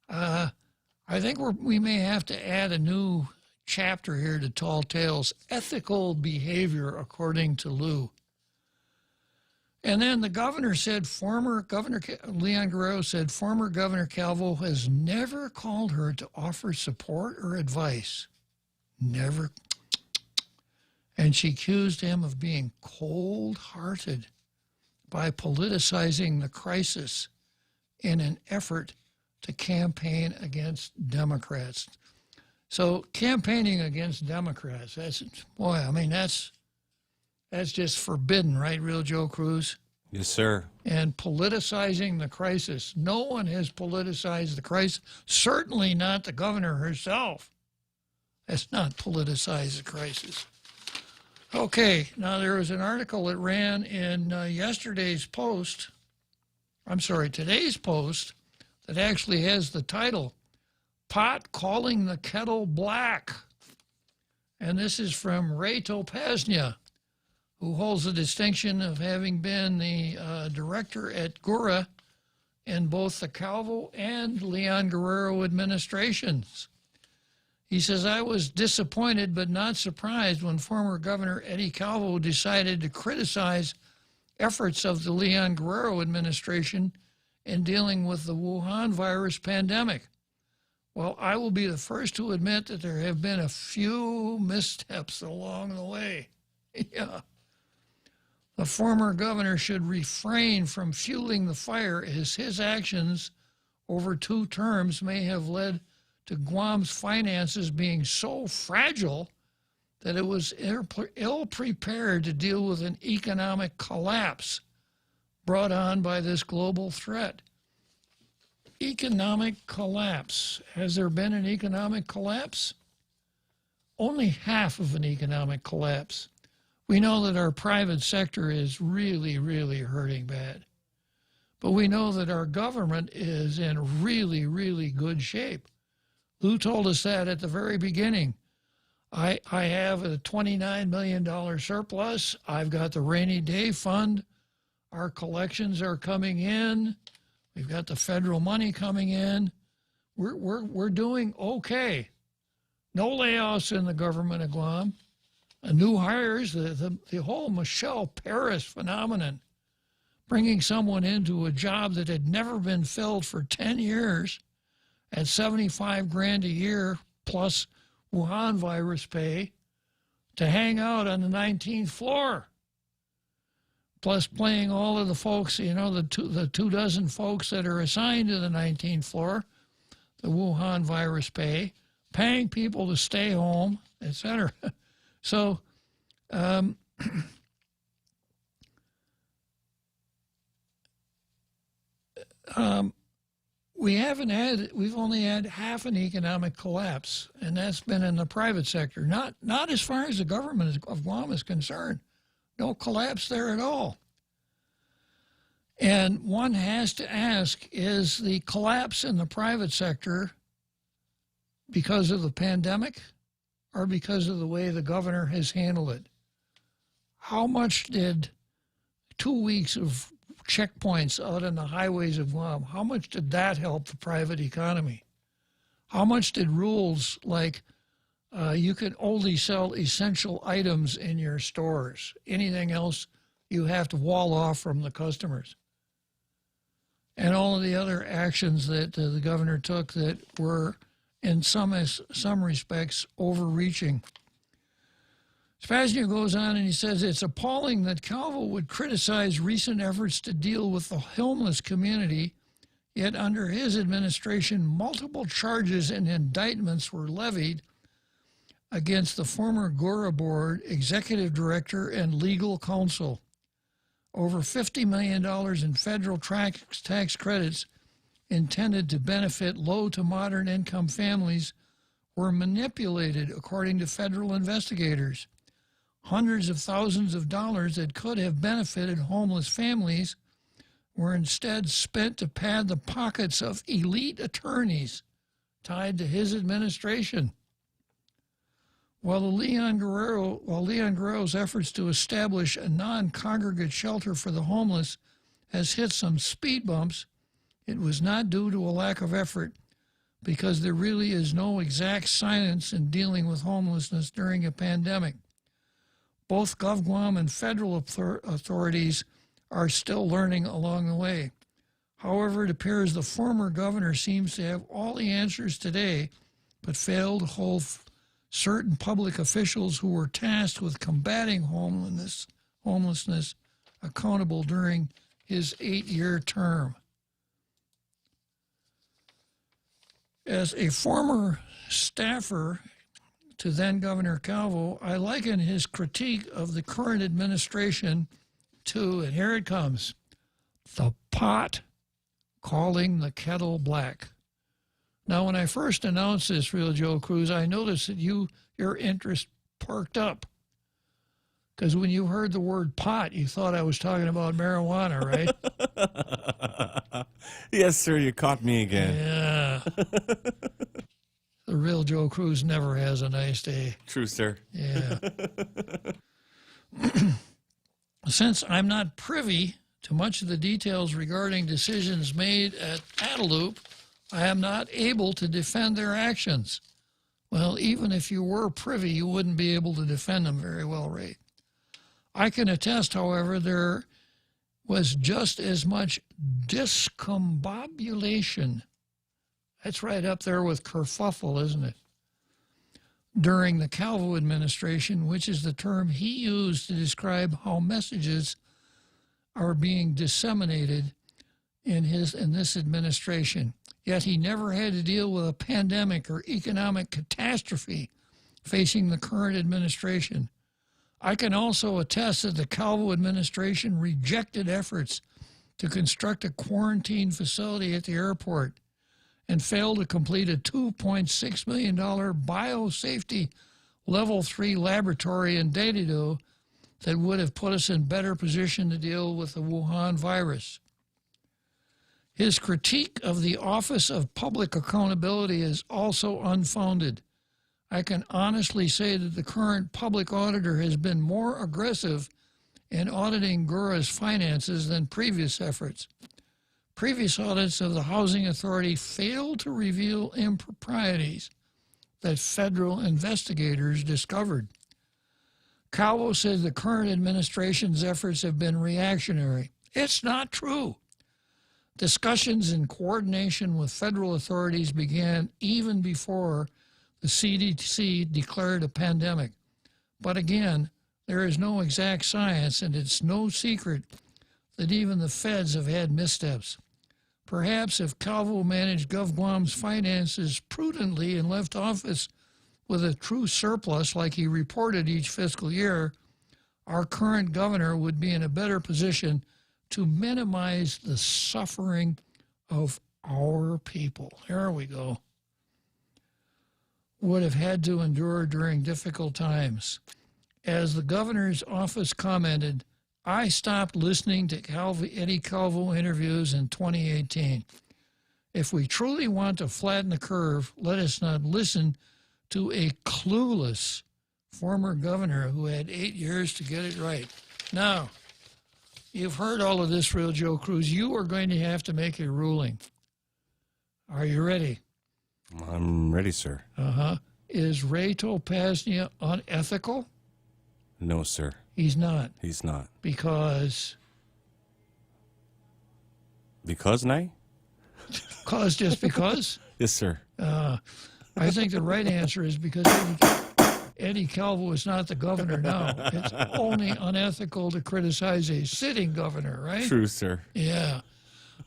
I think we may have to add a new chapter here to Tall Tales, ethical behavior according to Lou. And then the governor said, Lilian Guerrero said, former Governor Calvo has never called her to offer support or advice. Never. And she accused him of being cold-hearted by politicizing the crisis in an effort to campaign against Democrats. So campaigning against Democrats, that's just forbidden, right, Real Joe Cruz? Yes, sir. And politicizing the crisis. No one has politicized the crisis, certainly not the governor herself has not politicized the crisis. Okay, now there was an article that ran in today's Post, that actually has the title, Pot Calling the Kettle Black. And this is from Ray Topaznia, who holds the distinction of having been the director at GURA in both the Calvo and Leon Guerrero administrations. He says, I was disappointed but not surprised when former Governor Eddie Calvo decided to criticize efforts of the Leon Guerrero administration in dealing with the Wuhan virus pandemic. Well, I will be the first to admit that there have been a few missteps along the way. Yeah. The former governor should refrain from fueling the fire as his actions over 2 terms may have led to Guam's finances being so fragile that it was ill-prepared to deal with an economic collapse brought on by this global threat. Economic collapse. Has there been an economic collapse? Only half of an economic collapse. We know that our private sector is really, really hurting bad. But we know that our government is in really, really good shape. Lou told us that at the very beginning. I have a $29 million surplus. I've got the rainy day fund. Our collections are coming in. We've got the federal money coming in. We're doing okay. No layoffs in the government of Guam. New hires, the whole Michelle Paris phenomenon, bringing someone into a job that had never been filled for 10 years at $75,000 a year plus Wuhan virus pay to hang out on the 19th floor. Plus paying all of the folks, the 24 folks that are assigned to the 19th floor, the Wuhan virus pay, paying people to stay home, etc. So, we've only had half an economic collapse, and that's been in the private sector. Not as far as the government of Guam is concerned. No collapse there at all. And one has to ask, is the collapse in the private sector because of the pandemic or because of the way the governor has handled it? How much did 2 weeks of checkpoints out on the highways of Guam, how much did that help the private economy? How much did rules like you can only sell essential items in your stores, anything else you have to wall off from the customers? And all of the other actions that the governor took that were, in some respects, overreaching. Spasnia goes on and he says, it's appalling that Calvo would criticize recent efforts to deal with the homeless community, yet under his administration, multiple charges and indictments were levied against the former Gora Board executive director and legal counsel. Over $50 million in federal tax credits intended to benefit low to moderate income families were manipulated, according to federal investigators. Hundreds of thousands of dollars that could have benefited homeless families were instead spent to pad the pockets of elite attorneys tied to his administration. While Leon Guerrero's efforts to establish a non-congregate shelter for the homeless has hit some speed bumps, it was not due to a lack of effort, because there really is no exact science in dealing with homelessness during a pandemic. Both GovGuam and federal authorities are still learning along the way. However, it appears the former governor seems to have all the answers today, but failed to hold certain public officials who were tasked with combating homelessness accountable during his 8-year term. As a former staffer to then Governor Calvo, I liken his critique of the current administration to, and here it comes, the pot calling the kettle black. Now, when I first announced this, Real Joe Cruz, I noticed that your interest perked up. Because when you heard the word pot, you thought I was talking about marijuana, right? Yes, sir, you caught me again. Yeah. The Real Joe Cruz never has a nice day. True, sir. Yeah. Since I'm not privy to much of the details regarding decisions made at Adaloop, I am not able to defend their actions. Well, even if you were privy, you wouldn't be able to defend them very well, Ray. I can attest, however, there was just as much discombobulation. That's right up there with kerfuffle, isn't it? During the Calvo administration, which is the term he used to describe how messages are being disseminated in this administration. Yet he never had to deal with a pandemic or economic catastrophe facing the current administration. I can also attest that the Calvo administration rejected efforts to construct a quarantine facility at the airport and failed to complete a $2.6 million biosafety level 3 laboratory in Dadedo that would have put us in better position to deal with the Wuhan virus. His critique of the Office of Public Accountability is also unfounded. I can honestly say that the current public auditor has been more aggressive in auditing Gura's finances than previous efforts. Previous audits of the Housing Authority failed to reveal improprieties that federal investigators discovered. Calvo says the current administration's efforts have been reactionary. It's not true. Discussions in coordination with federal authorities began even before the CDC declared a pandemic. But again, there is no exact science, and it's no secret that even the feds have had missteps. Perhaps if Calvo managed GovGuam's finances prudently and left office with a true surplus like he reported each fiscal year, our current governor would be in a better position to minimize the suffering of our people. There we go. Would have had to endure during difficult times. As the governor's office commented, I stopped listening to Eddie Calvo interviews in 2018. If we truly want to flatten the curve, let us not listen to a clueless former governor who had 8 years to get it right. Now, you've heard all of this, Real Joe Cruz. You are going to have to make a ruling. Are you ready? I'm ready, sir. Uh-huh. Is Ray Topasnia unethical? No, sir. He's not. He's not. Because? Because, nay? Cause just because? Yes, sir. I think the right answer is because Eddie Calvo is not the governor now. It's only unethical to criticize a sitting governor, right? True, sir. Yeah.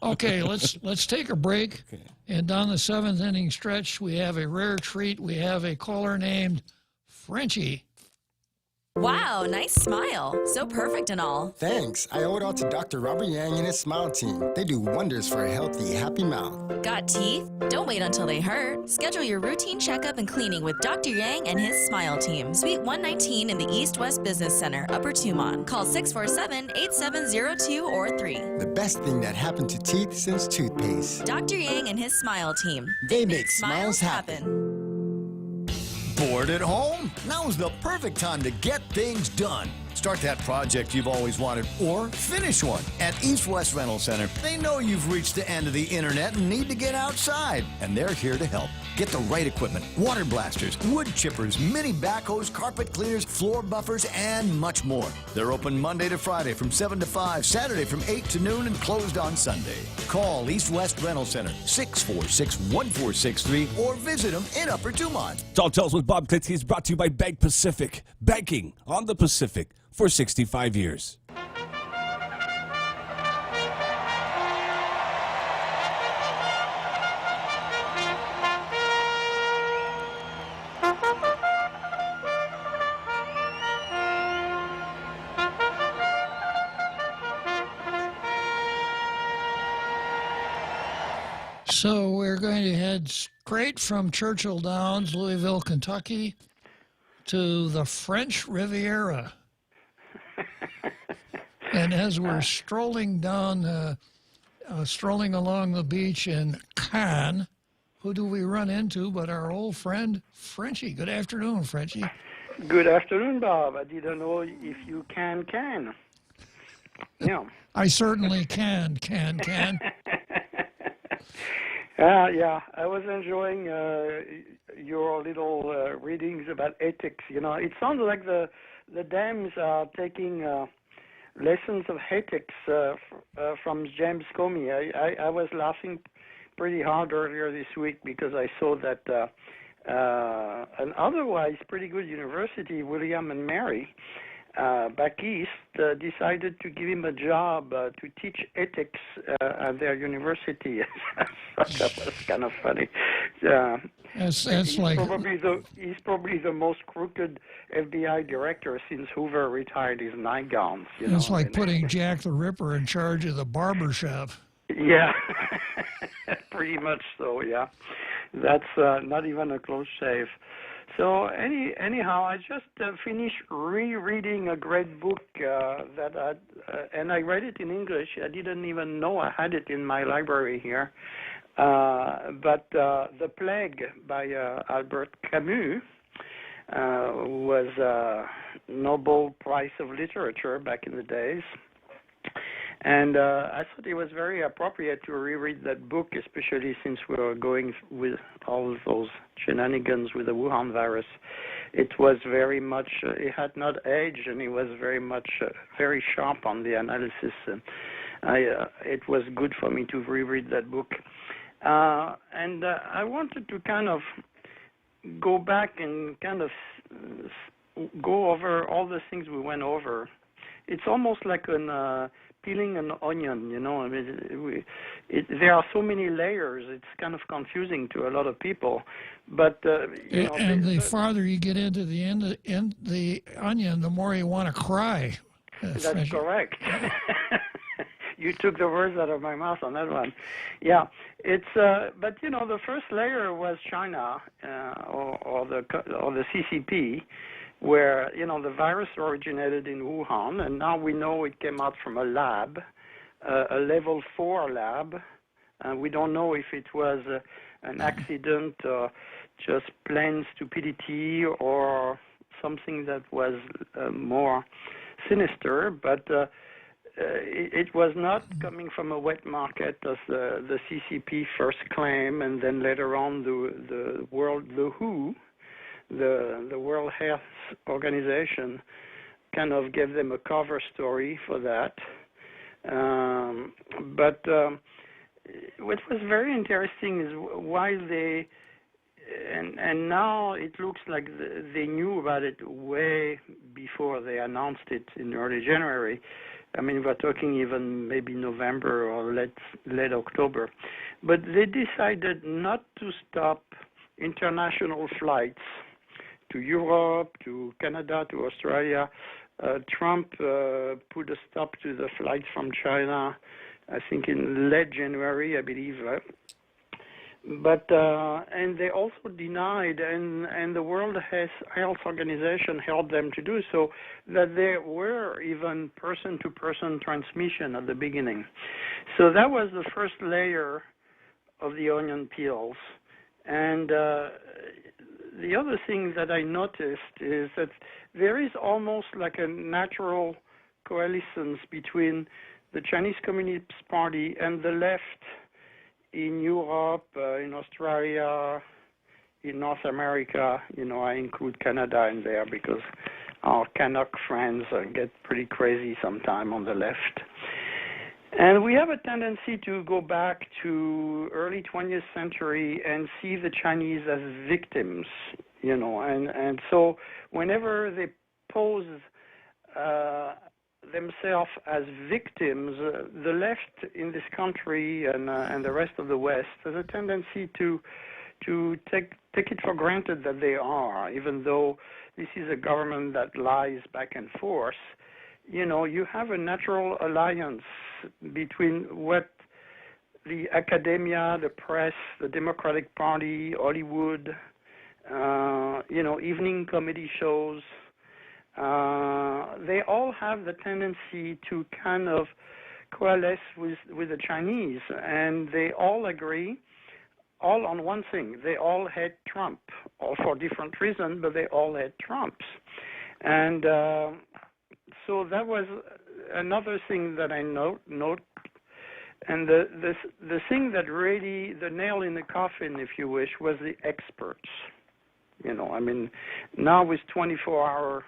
Okay, let's take a break. Okay. And down the seventh inning stretch, we have a rare treat. We have a caller named Frenchie. Wow, nice smile. So perfect and all. Thanks. I owe it all to Dr. Robert Yang and his Smile team. They do wonders for a healthy, happy mouth. Got teeth? Don't wait until they hurt. Schedule your routine checkup and cleaning with Dr. Yang and his Smile team. Suite 119 in the East West Business Center, Upper Tumon. Call 647-8702 or 3. The best thing that happened to teeth since toothpaste. Dr. Yang and his Smile team. They make smiles happen. Bored at home? Now's the perfect time to get things done. Start that project you've always wanted or finish one. At East West Rental Center, they know you've reached the end of the internet and need to get outside, and they're here to help. Get the right equipment: water blasters, wood chippers, mini backhoes, carpet cleaners, floor buffers, and much more. They're open Monday to Friday from 7 to 5, Saturday from 8 to noon, and closed on Sunday. Call East West Rental Center, 646-1463, or visit them in Upper Tumon. Tall Tales with Bob Klitzkie is brought to you by Bank Pacific. Banking on the Pacific for 65 years. So we're going to head straight from Churchill Downs, Louisville, Kentucky, to the French Riviera. And as we're strolling down, strolling along the beach in Cannes, who do we run into but our old friend Frenchie? Good afternoon, Frenchie. Good afternoon, Bob. I didn't know if you can. Yeah. I certainly can. Yeah, I was enjoying your little readings about ethics. You know, it sounds like the dams are taking lessons of ethics from James Comey. I was laughing pretty hard earlier this week because I saw that an otherwise pretty good university, William and Mary, back east, decided to give him a job to teach ethics at their university. That was kind of funny. He's probably the most crooked FBI director since Hoover retired his nightgowns. It's like putting Jack the Ripper in charge of the barber shop. Yeah, pretty much so, yeah. That's not even a close shave. So anyhow, I just finished rereading a great book and I read it in English. I didn't even know I had it in my library here. But The Plague by Albert Camus was a Nobel Prize of Literature back in the days. And I thought it was very appropriate to reread that book, especially since we were going with all of those shenanigans with the Wuhan virus. It was very much, it had not aged, and it was very much, very sharp on the analysis. It was good for me to reread that book. And I wanted to kind of go back and kind of go over all the things we went over. It's almost like peeling an onion, you know. I mean, there are so many layers. It's kind of confusing to a lot of people. But you know, and the farther you get into the the onion, the more you want to cry. That's correct. You took the words out of my mouth on that one. Yeah, it's. But you know, the first layer was China or the CCP, where, the virus originated in Wuhan, and now we know it came out from a lab, a level 4 lab. We don't know if it was an accident or just plain stupidity or something that was more sinister, but it was not coming from a wet market as the CCP first claimed, and then later on the WHO, the World Health Organization, kind of gave them a cover story for that. But what was very interesting is while they, and now it looks like they knew about it way before they announced it in early January. I mean, we're talking even maybe November or late October. But they decided not to stop international flights to Europe, to Canada, to Australia. Trump put a stop to the flights from China, I think in late January, I believe. But and they also denied, and the World Health Organization helped them to do so, that there were even person-to-person transmission at the beginning. So that was the first layer of the onion peels. And the other thing that I noticed is that there is almost like a natural coalescence between the Chinese Communist Party and the left in Europe, in Australia, in North America. I include Canada in there because our Canuck friends get pretty crazy sometime on the left. And we have a tendency to go back to early 20th century and see the Chinese as victims, and so whenever they pose themselves as victims, the left in this country and the rest of the West has a tendency to take it for granted that they are, even though this is a government that lies back and forth. You have a natural alliance between what the academia, the press, the Democratic Party, Hollywood, evening comedy shows. They all have the tendency to kind of coalesce with the Chinese, and they all agree all on one thing. They all hate Trump, all for different reasons, but they all hate Trump. And so that was another thing that I note. And the thing that really, the nail in the coffin, if you wish, was the experts. Now with 24-hour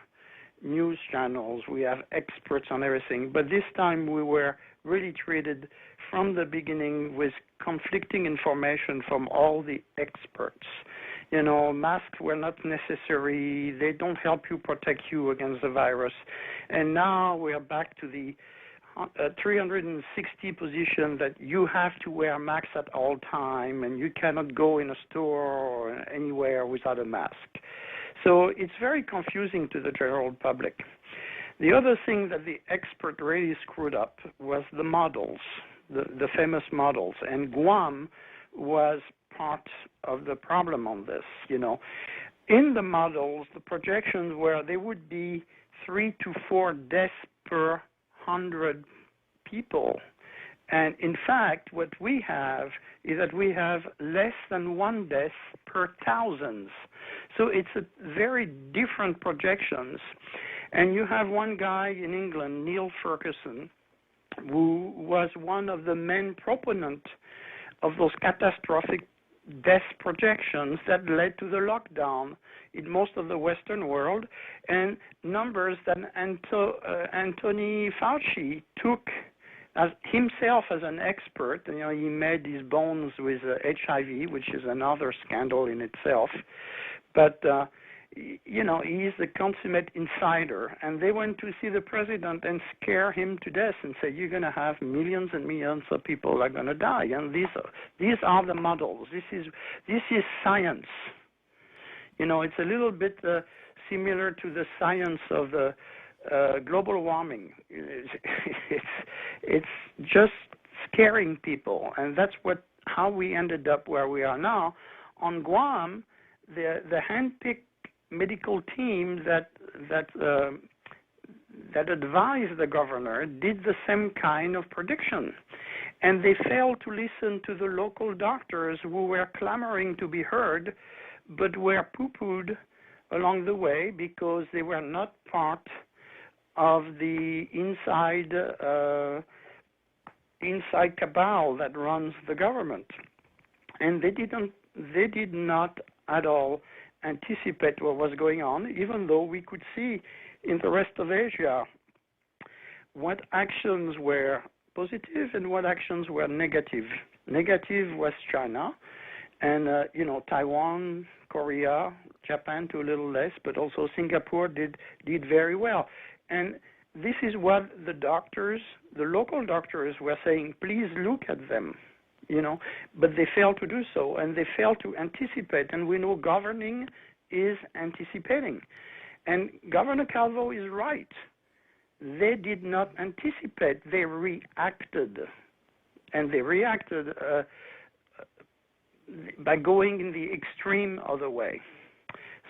news channels, we have experts on everything. But this time we were really treated from the beginning with conflicting information from all the experts. Masks were not necessary. They don't help you protect you against the virus. And now we are back to the 360 position that you have to wear masks at all time, and you cannot go in a store or anywhere without a mask. So it's very confusing to the general public. The other thing that the expert really screwed up was the models, the famous models. And Guam was part of the problem on this. In the models, the projections were there would be 3 to 4 deaths per 100 people. And in fact, what we have is that we have less than 1 death per thousands. So it's a very different projections. And you have one guy in England, Neil Ferguson, who was one of the main proponents of those catastrophic death projections that led to the lockdown in most of the Western world, and numbers that Anthony Fauci took as himself as an expert. He made his bones with HIV, which is another scandal in itself. But he is the consummate insider, and they went to see the president and scare him to death and say, you're going to have millions and millions of people are going to die. And these are the models. This is science. It's a little bit similar to the science of the global warming. It's just scaring people, and that's how we ended up where we are now. On Guam, the hand-picked medical team that that advised the governor did the same kind of prediction. And they failed to listen to the local doctors who were clamoring to be heard, but were poo-pooed along the way because they were not part of the inside cabal that runs the government. And they did not at all anticipate what was going on, even though we could see in the rest of Asia what actions were positive and what actions were negative. Negative was China and, Taiwan, Korea, Japan to a little less, but also Singapore did very well. And this is what the doctors, the local doctors were saying, please look at them, but they failed to do so, and they failed to anticipate. And we know governing is anticipating. And Governor Calvo is right. They did not anticipate. They reacted. And they reacted by going in the extreme other way.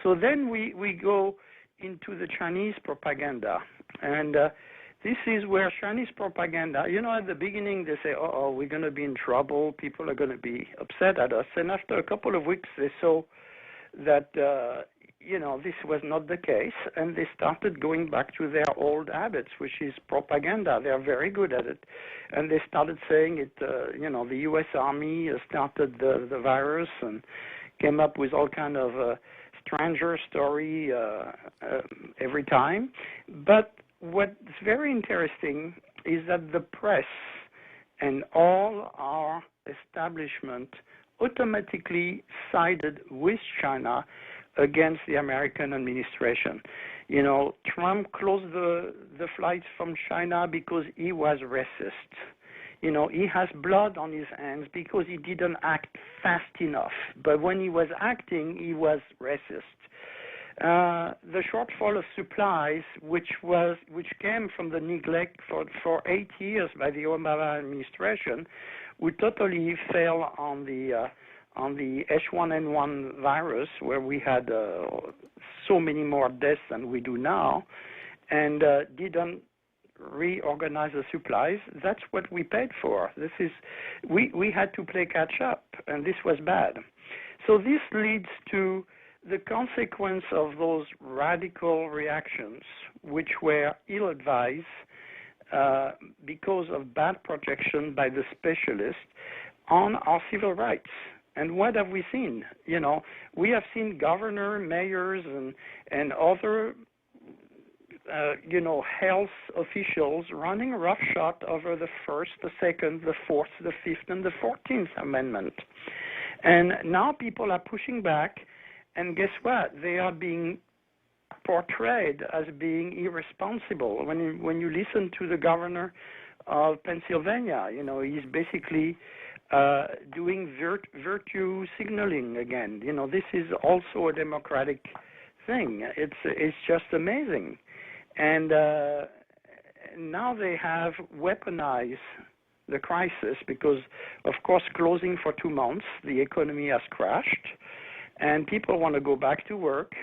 So then we go into the Chinese propaganda. And this is where Chinese propaganda, at the beginning they say, we're going to be in trouble, people are going to be upset at us. And after a couple of weeks they saw that, this was not the case, and they started going back to their old habits, which is propaganda. They're very good at it. And they started saying it, the U.S. Army started the virus and came up with all kind of stranger story every time. But what's very interesting is that the press and all our establishment automatically sided with China against the American administration. Trump closed the flights from China because he was racist. He has blood on his hands because he didn't act fast enough. But when he was acting, he was racist. The shortfall of supplies, which came from the neglect for 8 years by the Obama administration, we totally fell on the H1N1 virus, where we had so many more deaths than we do now, and didn't reorganize the supplies. That's what we paid for. We had to play catch up, and this was bad. So this leads to the consequence of those radical reactions, which were ill-advised because of bad projection by the specialists on our civil rights. And what have we seen? We have seen governor, mayors, and other, health officials running roughshod over the First, the Second, the Fourth, the Fifth, and the 14th Amendment. And now people are pushing back, and guess what? They are being portrayed as being irresponsible. When you listen to the governor of Pennsylvania, he's basically doing virtue signaling again. This is also a democratic thing. It's just amazing. And now they have weaponized the crisis because, of course, closing for 2 months, the economy has crashed, and people want to go back to work.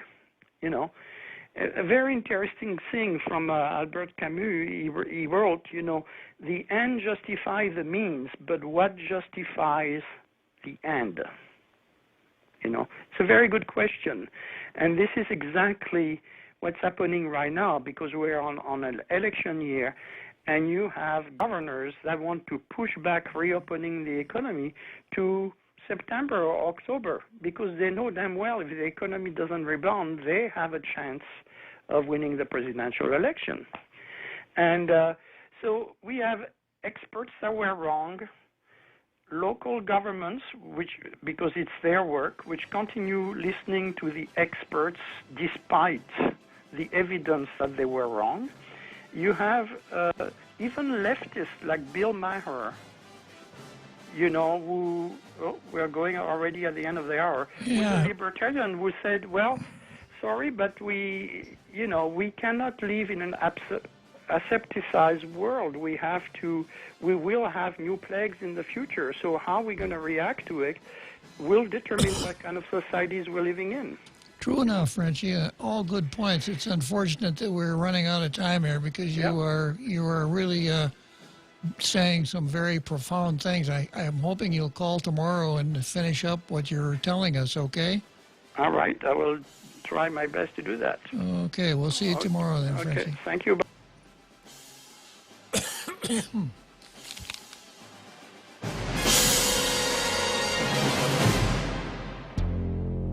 A very interesting thing from Albert Camus, he wrote, the end justifies the means, but what justifies the end? It's a very good question. And this is exactly what's happening right now, because we're on an election year, and you have governors that want to push back reopening the economy to September or October, because they know damn well if the economy doesn't rebound, they have a chance of winning the presidential election. And so we have experts that were wrong, local governments, because it's their work, which continue listening to the experts despite the evidence that they were wrong. You have even leftists like Bill Maher, who, we're going already at the end of the hour, Yeah. a libertarian who said, well, sorry, but we cannot live in an asepticized world. We will have new plagues in the future. So how we're going to react to it will determine what kind of societies we're living in. True enough, Frenchie. All good points. It's unfortunate that we're running out of time here because you are really saying some very profound things. I'm hoping you'll call tomorrow and finish up what you're telling us, okay? All right. I will try my best to do that. Okay. We'll see you tomorrow then, Okay. Frenchie. Thank you.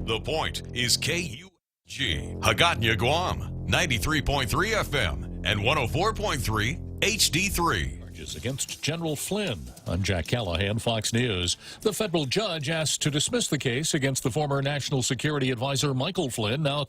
The Point is KUG, Hagåtña, Guam, 93.3 FM and 104.3 HD3. Charges against General Flynn. I'm Jack Callahan, Fox News. The federal judge asked to dismiss the case against the former National Security Advisor Michael Flynn, now